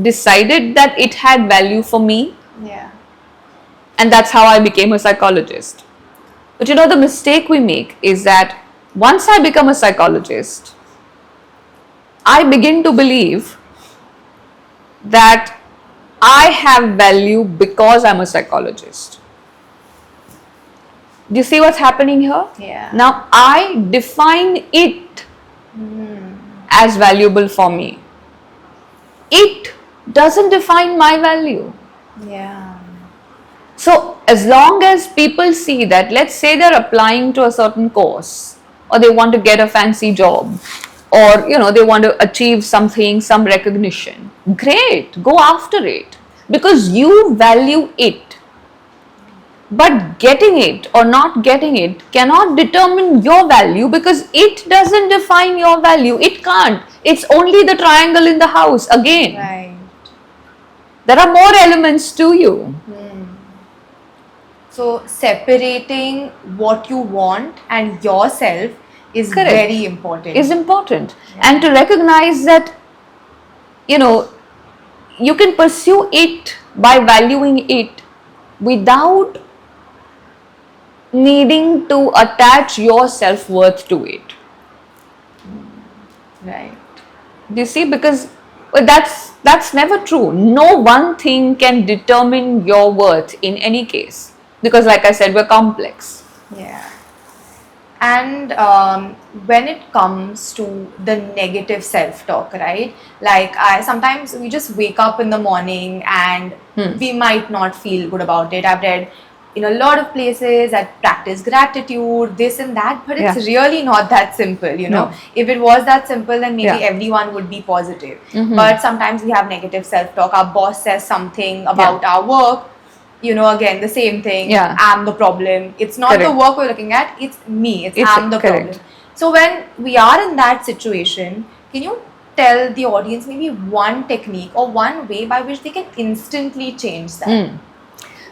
decided that it had value for me, Yeah. and that's how I became a psychologist. But the mistake we make is that once I become a psychologist, I begin to believe that I have value because I'm a psychologist. Do you see what's happening here? Yeah. Now I define it as valuable for me. It doesn't define my value. Yeah. So as long as people see that, let's say they're applying to a certain course, or they want to get a fancy job, or they want to achieve something, some recognition, great, go after it because you value it. But getting it or not getting it cannot determine your value because it doesn't define your value. It can't. It's only the triangle in the house again. Right. There are more elements to you. So separating what you want and yourself is Correct. very important. Is important. And to recognize that you can pursue it by valuing it without needing to attach your self-worth to it. Right. Do you see? Because that's never true. No one thing can determine your worth in any case, because like I said, we're complex. Yeah. And when it comes to the negative self-talk, right? Like sometimes we just wake up in the morning and we might not feel good about it. I've read in a lot of places that practice gratitude, this and that, but it's really not that simple, No. If it was that simple, then maybe Yeah. everyone would be positive. But sometimes we have negative self-talk. Our boss says something about our work, again, the same thing. Yeah. I'm the problem. It's not the Correct. work we're looking at, it's me. It's I'm the correct. problem. So when we are in that situation, can you tell the audience maybe one technique or one way by which they can instantly change that?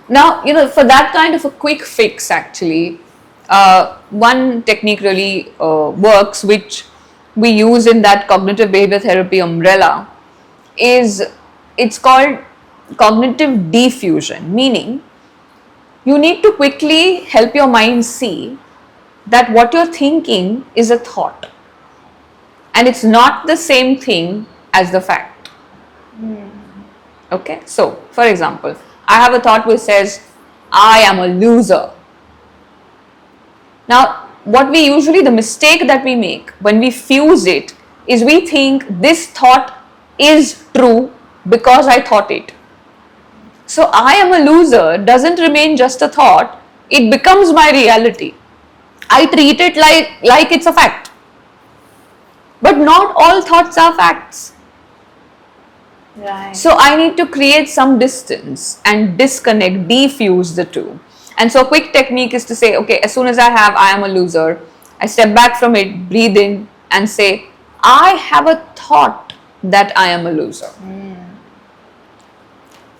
Now, for that kind of a quick fix, actually, one technique really works, which we use in that cognitive behavior therapy umbrella, it's called cognitive diffusion, meaning you need to quickly help your mind see that what you're thinking is a thought and it's not the same thing as the fact. Okay, so for example, I have a thought which says, I am a loser. Now, the mistake that we make when we fuse it is we think this thought is true because I thought it. So, I am a loser doesn't remain just a thought, it becomes my reality. I treat it like it's a fact. But not all thoughts are facts. Right. So I need to create some distance and disconnect, diffuse the two. And so a quick technique is to say, okay, as soon as I am a loser, I step back from it, breathe in and say, I have a thought that I am a loser.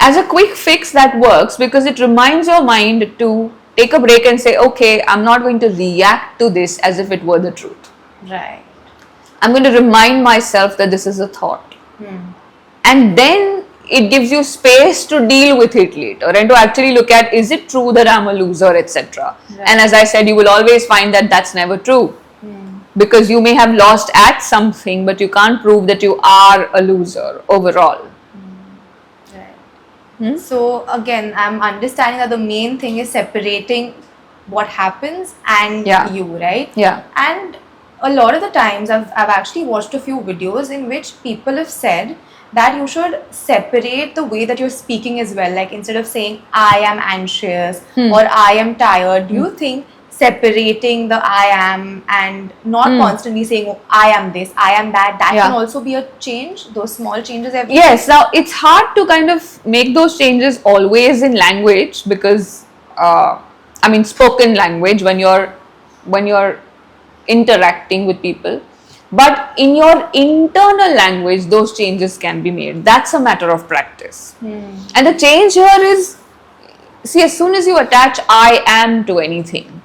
as a quick fix that works because it reminds your mind to take a break and say, okay, I'm not going to react to this as if it were the truth. Right. I'm going to remind myself that this is a thought. And then it gives you space to deal with it later and to actually look at, is it true that I'm a loser, etc. Right. And as I said, you will always find that that's never true. Because you may have lost at something, but you can't prove that you are a loser overall. Right. So again, I'm understanding that the main thing is separating what happens and Yeah. you, right? Yeah. And a lot of the times I've actually watched a few videos in which people have said that you should separate the way that you're speaking as well. Like instead of saying I am anxious or I am tired, do you think separating the I am and not constantly saying oh, I am this, I am that, that Yeah. can also be a change, those small changes every Yes, now it's hard to kind of make those changes always in language because, I mean, spoken language when you're interacting with people. But in your internal language, those changes can be made. That's a matter of practice. And the change here is, see, as soon as you attach I am to anything,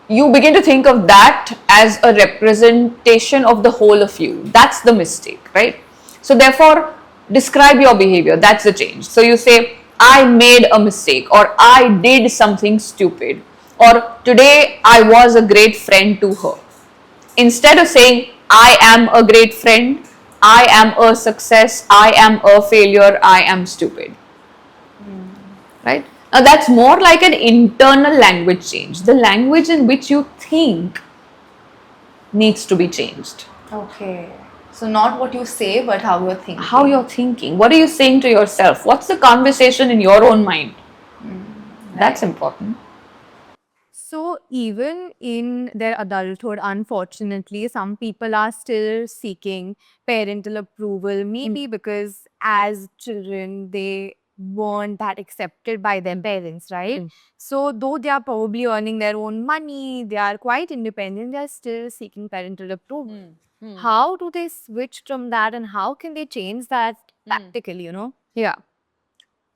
you begin to think of that as a representation of the whole of you. That's the mistake, right? So therefore, describe your behavior. That's the change. So you say, I made a mistake, or I did something stupid, or today I was a great friend to her. Instead of saying, I am a great friend, I am a success, I am a failure, I am stupid. Right? Now that's more like an internal language change. The language in which you think needs to be changed. Okay. So not what you say, but how you're thinking. How you're thinking. What are you saying to yourself? What's the conversation in your own mind? That's important. So, even in their adulthood, unfortunately, some people are still seeking parental approval, maybe because as children, they weren't that accepted by their parents, right? So, though they are probably earning their own money, they are quite independent, they are still seeking parental approval. How do they switch from that and how can they change that practically, Yeah.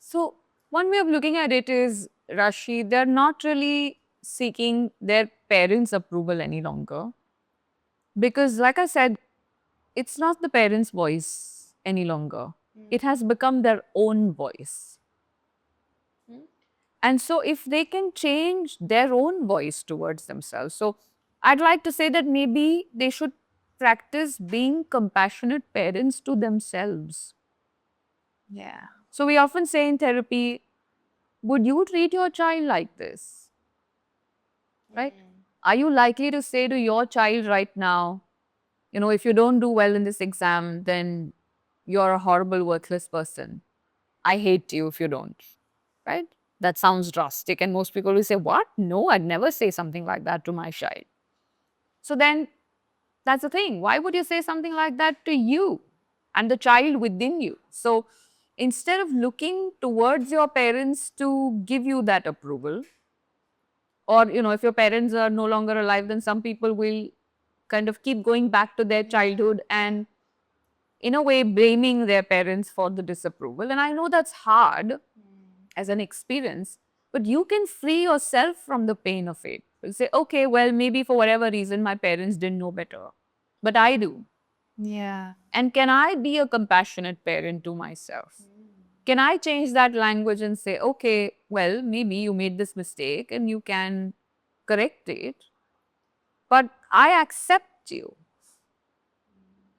So, one way of looking at it is, Rashid, they're not really seeking their parents' approval any longer. Because, like I said, it's not the parents' voice any longer. It has become their own voice. And so, if they can change their own voice towards themselves, so I'd like to say that maybe they should practice being compassionate parents to themselves. Yeah. So, we often say in therapy, would you treat your child like this? Right? Are you likely to say to your child right now, if you don't do well in this exam, then you're a horrible, worthless person. I hate you if you don't. Right? That sounds drastic. And most people will say, what? No, I'd never say something like that to my child. So then that's the thing. Why would you say something like that to you and the child within you? So instead of looking towards your parents to give you that approval, or if your parents are no longer alive, then some people will kind of keep going back to their childhood and in a way blaming their parents for the disapproval. And I know that's hard as an experience, but you can free yourself from the pain of it. You say, okay, well, maybe for whatever reason my parents didn't know better, but I do. Yeah. And can I be a compassionate parent to myself? Can I change that language and say, okay, well, maybe you made this mistake and you can correct it, but I accept you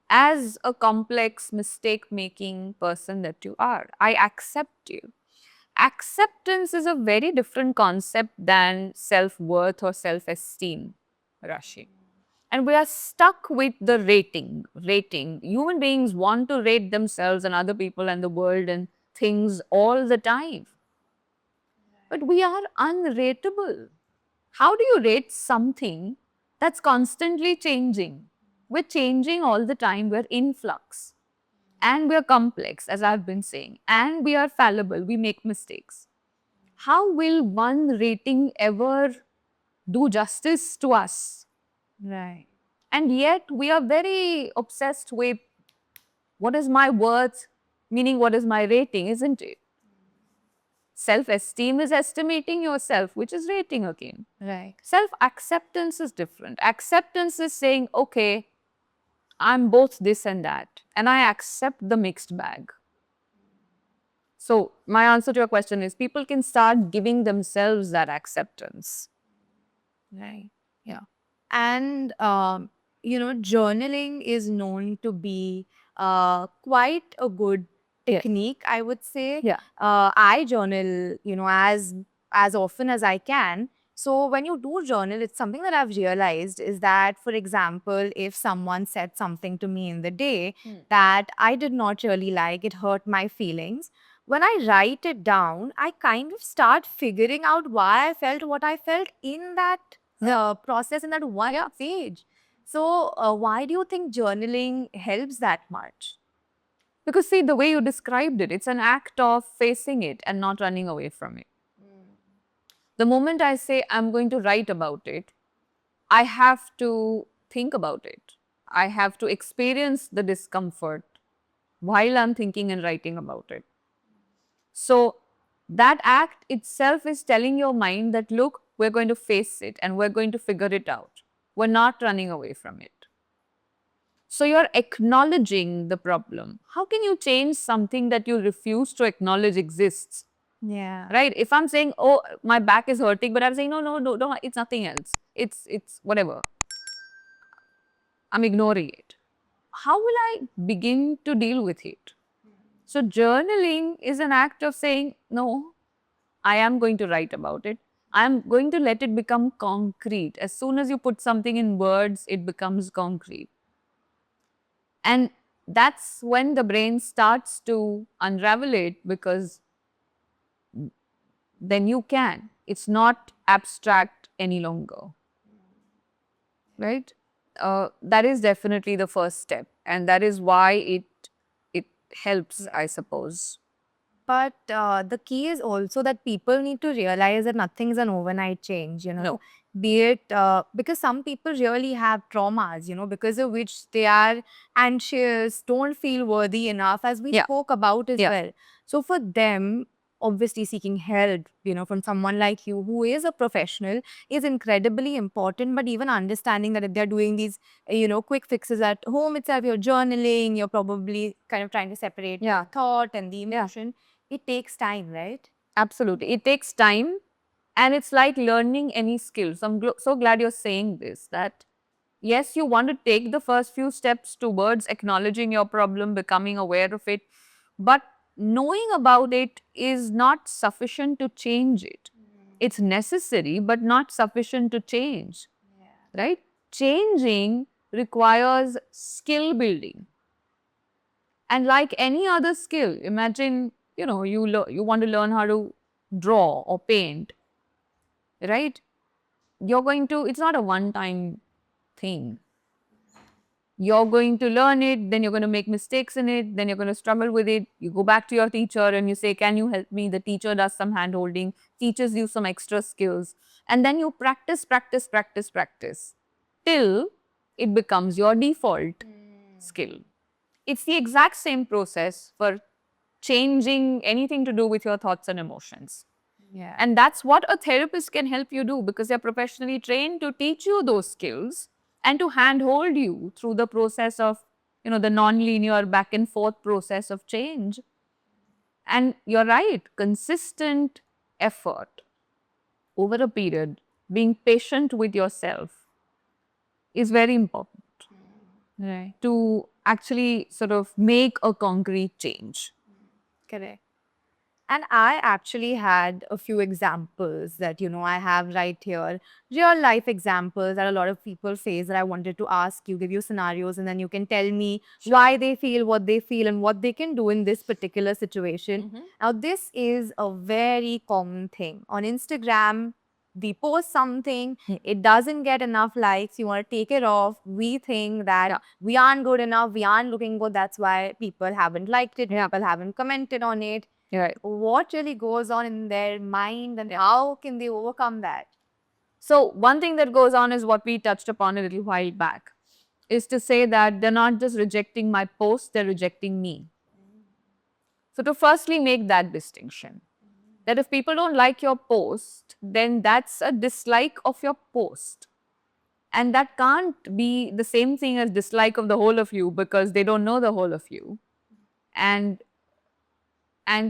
as a complex, mistake making person that you are. I accept you. Acceptance is a very different concept than self worth or self esteem, Rashi. And we are stuck with the rating. Human beings want to rate themselves and other people and the world and things all the time. But we are unrateable. How do you rate something that's constantly changing? We're changing all the time. We're in flux. And we're complex, as I've been saying. And we are fallible. We make mistakes. How will one rating ever do justice to us? Right. And yet we are very obsessed with what is my worth? meaning what is my rating, isn't it? Self-esteem is estimating yourself, which is rating again. Right. Self-acceptance is different. Acceptance is saying, okay, I'm both this and that, and I accept the mixed bag. So, my answer to your question is people can start giving themselves that acceptance. Right. Yeah. And journaling is known to be quite a good Yes. technique, I would say. Yeah. I journal, as often as I can. So when you do journal, it's something that I've realized is that, for example, if someone said something to me in the day that I did not really like, it hurt my feelings. When I write it down, I kind of start figuring out why I felt what I felt in that process, in that one page. So, why do you think journaling helps that much? Because, see, the way you described it, it's an act of facing it and not running away from it. The moment I say I'm going to write about it, I have to think about it. I have to experience the discomfort while I'm thinking and writing about it. So, that act itself is telling your mind that, look, we're going to face it and we're going to figure it out. We're not running away from it. So, you're acknowledging the problem. How can you change something that you refuse to acknowledge exists? Yeah. Right? If I'm saying, oh, my back is hurting, but I'm saying, no, it's nothing else. It's whatever. I'm ignoring it. How will I begin to deal with it? So, journaling is an act of saying, no, I am going to write about it. I am going to let it become concrete. As soon as you put something in words, it becomes concrete. And that's when the brain starts to unravel it, because then you can. It's not abstract any longer. Right? That is definitely the first step. And that is why it helps, I suppose. But the key is also that people need to realize that nothing's an overnight change, No. Be it because some people really have traumas, because of which they are anxious, don't feel worthy enough, as we Yeah. spoke about as Yeah. well. So for them, obviously seeking help, from someone like you who is a professional is incredibly important. But even understanding that if they're doing these, quick fixes at home itself, you're journaling, you're probably kind of trying to separate Yeah. the thought and the Yeah. emotion. It takes time, right? Absolutely. It takes time, and it's like learning any skill. So I'm so glad you're saying this, that yes, you want to take the first few steps towards acknowledging your problem, becoming aware of it, but knowing about it is not sufficient to change it. It's necessary, but not sufficient to change. Right? Changing requires skill building. And like any other skill, imagine, you want to learn how to draw or paint, right? It's not a one-time thing. You're going to learn it, then you're going to make mistakes in it, then you're going to struggle with it. You go back to your teacher and you say, can you help me? The teacher does some hand holding, teaches you some extra skills. And then you practice till it becomes your default skill. It's the exact same process for changing anything to do with your thoughts and emotions. Yeah. And that's what a therapist can help you do, because they're professionally trained to teach you those skills and to handhold you through the process of, the non-linear back and forth process of change. And you're right, consistent effort over a period, being patient with yourself is very important. Right. To actually sort of make a concrete change. Correct. And I actually had a few examples that, I have right here. Real life examples that a lot of people face that I wanted to ask you, give you scenarios, and then you can tell me why they feel what they feel and what they can do in this particular situation. Now, this is a very common thing. On Instagram, we post something, it doesn't get enough likes, you want to take it off. We think that we aren't good enough, we aren't looking good, that's why people haven't liked it, people haven't commented on it. Right. What really goes on in their mind, and how can they overcome that? So, one thing that goes on is what we touched upon a little while back, is to say that they're not just rejecting my post, they're rejecting me. So to firstly make that distinction, that if people don't like your post, then that's a dislike of your post. And that can't be the same thing as dislike of the whole of you, because they don't know the whole of you. And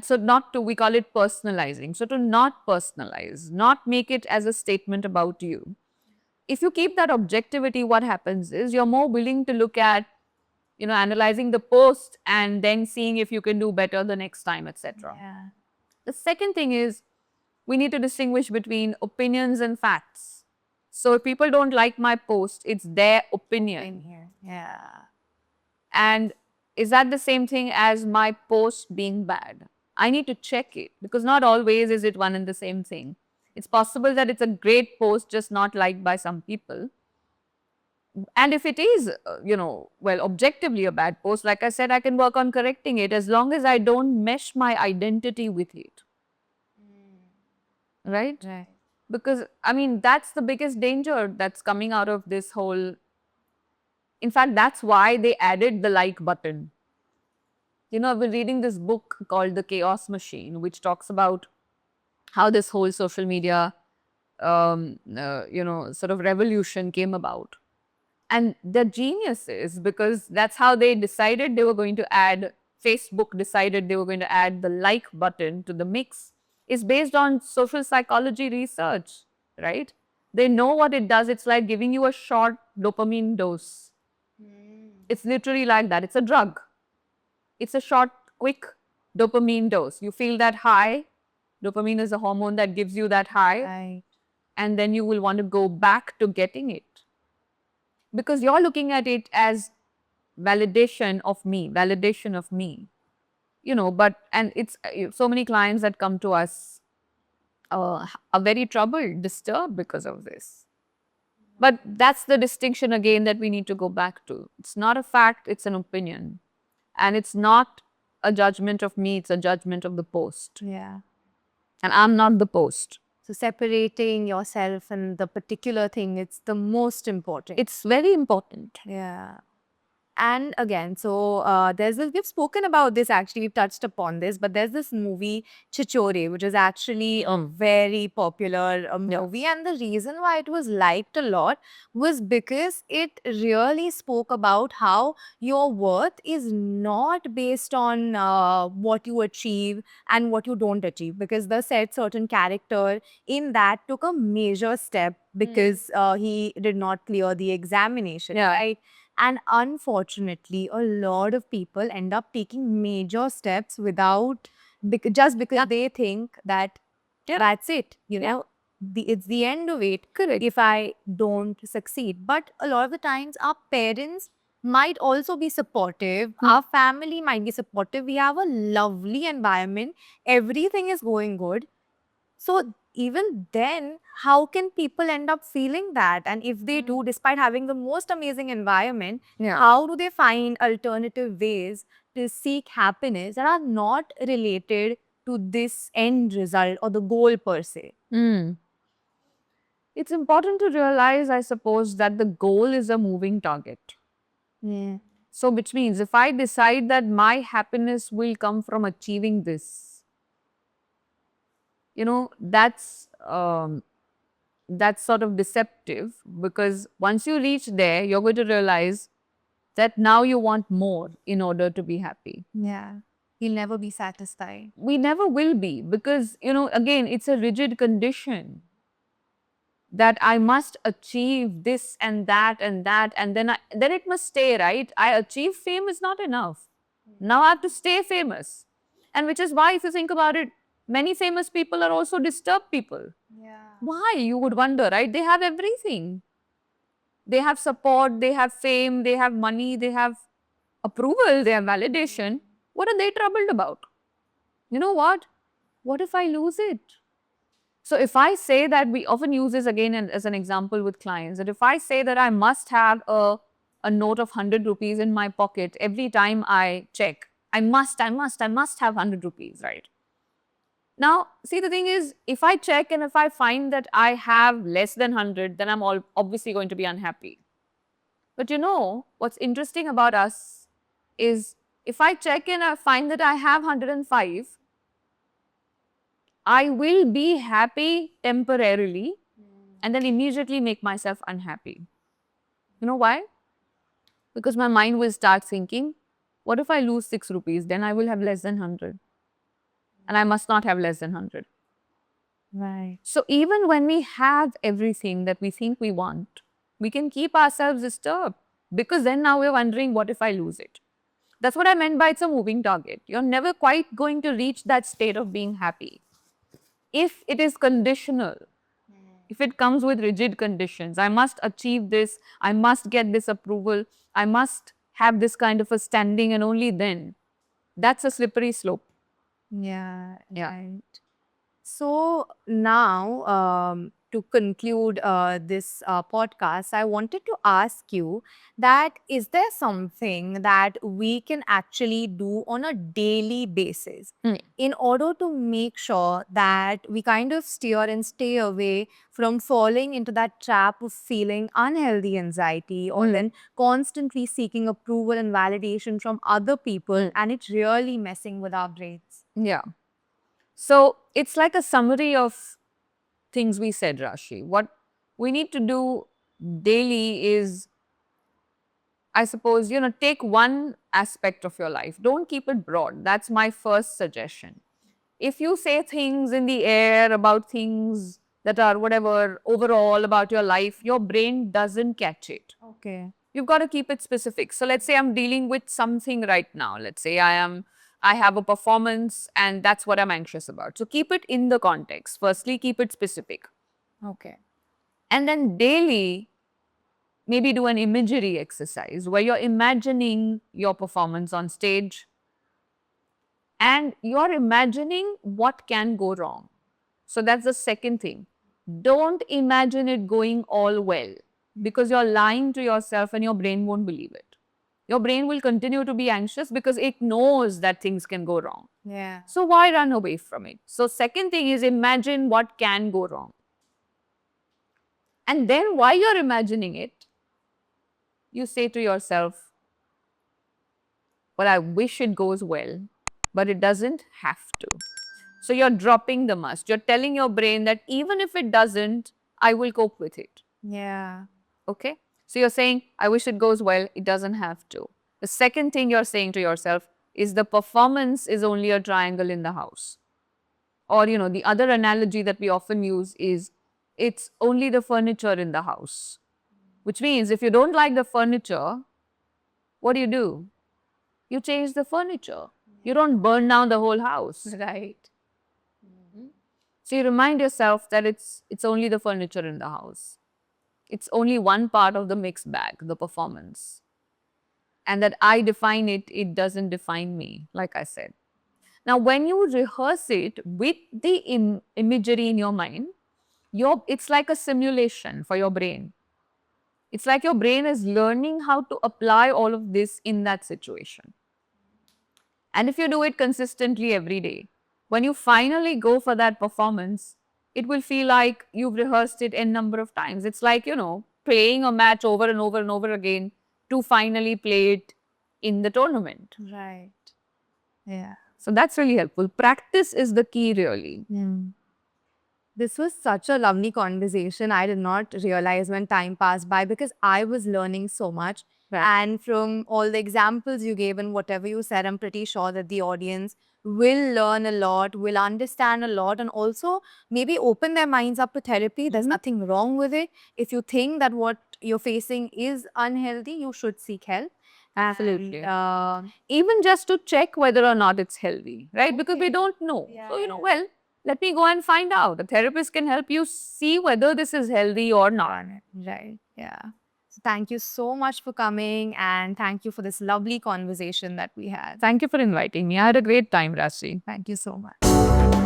so not to, we call it personalizing. So to not personalize, not make it as a statement about you. If you keep that objectivity, what happens is you're more willing to look at, analyzing the post and then seeing if you can do better the next time, etc. Yeah. The second thing is we need to distinguish between opinions and facts. So if people don't like my post, it's their opinion. In here. Yeah. And is that the same thing as my post being bad? I need to check it, because not always is it one and the same thing. It's possible that it's a great post, just not liked by some people. And if it is, well, objectively a bad post, like I said, I can work on correcting it as long as I don't mesh my identity with it. Right? Right. Because, I mean, that's the biggest danger that's coming out of this whole. In fact, that's why they added the like button. I've been reading this book called The Chaos Machine, which talks about how this whole social media, sort of revolution came about. And they're geniuses, because that's how they decided they were going to add, Facebook decided they were going to add the like button to the mix, is based on social psychology research, right? They know what it does. It's like giving you a short dopamine dose. It's literally like that. It's a drug. It's a short, quick dopamine dose. You feel that high. Dopamine is a hormone that gives you that high. Right. And then you will want to go back to getting it. Because you're looking at it as validation of me. And it's so many clients that come to us are very troubled, disturbed because of this. But that's the distinction again that we need to go back to. It's not a fact, it's an opinion. And it's not a judgment of me, it's a judgment of the post. Yeah. And I'm not the post. So separating yourself and the particular thing, it's the most important. It's very important. Yeah. And again, so we've spoken about this actually, we've touched upon this, but there's this movie, Chichore, which is actually a very popular movie. And the reason why it was liked a lot was because it really spoke about how your worth is not based on what you achieve and what you don't achieve. Because the certain character in that took a major step because he did not clear the examination, right? And unfortunately, a lot of people end up taking major steps just because they think that that's it, it's the end of it. Correct. If I don't succeed. But a lot of the times, our parents might also be supportive. Our family might be supportive. We have a lovely environment. Everything is going good. So even then, how can people end up feeling that? And if they do, despite having the most amazing environment, how do they find alternative ways to seek happiness that are not related to this end result or the goal per se? It's important to realize, I suppose, that the goal is a moving target. Yeah. So, which means if I decide that my happiness will come from achieving this, that's sort of deceptive, because once you reach there, you're going to realize that now you want more in order to be happy. Yeah. You'll never be satisfied. We never will be, because, again, it's a rigid condition that I must achieve this and that, and then it must stay, right? I achieve fame is not enough. Now I have to stay famous. And which is why, if you think about it, many famous people are also disturbed people. Yeah. Why? You would wonder, right? They have everything. They have support, they have fame, they have money, they have approval, they have validation. What are they troubled about? You know what? What if I lose it? So if I say that, we often use this again as an example with clients, that if I say that I must have a note of 100 rupees in my pocket every time I check, I must have 100 rupees, right? Now, see, the thing is, if I check and if I find that I have less than 100, then I'm obviously going to be unhappy. But what's interesting about us is If I check and I find that I have 105, I will be happy temporarily and then immediately make myself unhappy. You know why? Because my mind will start thinking, what if I lose 6 rupees? Then I will have less than 100. And I must not have less than 100. Right. So even when we have everything that we think we want, we can keep ourselves disturbed because then now we're wondering, what if I lose it? That's what I meant by it's a moving target. You're never quite going to reach that state of being happy. If it is conditional, if it comes with rigid conditions, I must achieve this, I must get this approval, I must have this kind of a standing, and only then, that's a slippery slope. Yeah, Yeah. right. So now, to conclude this podcast, I wanted to ask you that is there something that we can actually do on a daily basis Hmm. in order to make sure that we kind of steer and stay away from falling into that trap of feeling unhealthy anxiety or then constantly seeking approval and validation from other people, and it's really messing with our brains? Yeah. So it's like a summary of things we said, Rashi. What we need to do daily is, I suppose, take one aspect of your life. Don't keep it broad. That's my first suggestion. If you say things in the air about things that are whatever overall about your life, your brain doesn't catch it. Okay. You've got to keep it specific. So let's say I'm dealing with something right now. Let's say I have a performance and that's what I'm anxious about. So keep it in the context. Firstly, keep it specific. Okay. And then daily, maybe do an imagery exercise where you're imagining your performance on stage and you're imagining what can go wrong. So that's the second thing. Don't imagine it going all well because you're lying to yourself and your brain won't believe it. Your brain will continue to be anxious because it knows that things can go wrong. Yeah. So why run away from it? So second thing is imagine what can go wrong. And then while you're imagining it, you say to yourself, well, I wish it goes well, but it doesn't have to. So you're dropping the must. You're telling your brain that even if it doesn't, I will cope with it. Yeah. Okay? So you're saying, I wish it goes well, it doesn't have to. The second thing you're saying to yourself is the performance is only a triangle in the house. Or, the other analogy that we often use is it's only the furniture in the house. Which means if you don't like the furniture, what do? You change the furniture. You don't burn down the whole house. Right. So you remind yourself that it's only the furniture in the house. It's only one part of the mixed bag, the performance. And that I define it, it doesn't define me, like I said. Now, when you rehearse it with the imagery in your mind, it's like a simulation for your brain. It's like your brain is learning how to apply all of this in that situation. And if you do it consistently every day, when you finally go for that performance, it will feel like you've rehearsed it a number of times. It's like, playing a match over and over and over again to finally play it in the tournament. Right. Yeah. So that's really helpful. Practice is the key, really. This was such a lovely conversation. I did not realize when time passed by because I was learning so much. Right. And from all the examples you gave and whatever you said, I'm pretty sure that the audience will learn a lot, will understand a lot, and also maybe open their minds up to therapy. There's nothing wrong with it. If you think that what you're facing is unhealthy, you should seek help. Absolutely. And, Even just to check whether or not it's healthy, right? Because we Okay. don't know. Yeah, So, yeah. well, let me go and find out. A therapist can help you see whether this is healthy or not. Right. Yeah. So thank you so much for coming and thank you for this lovely conversation that we had. Thank you for inviting me. I had a great time, Rashi. Thank you so much.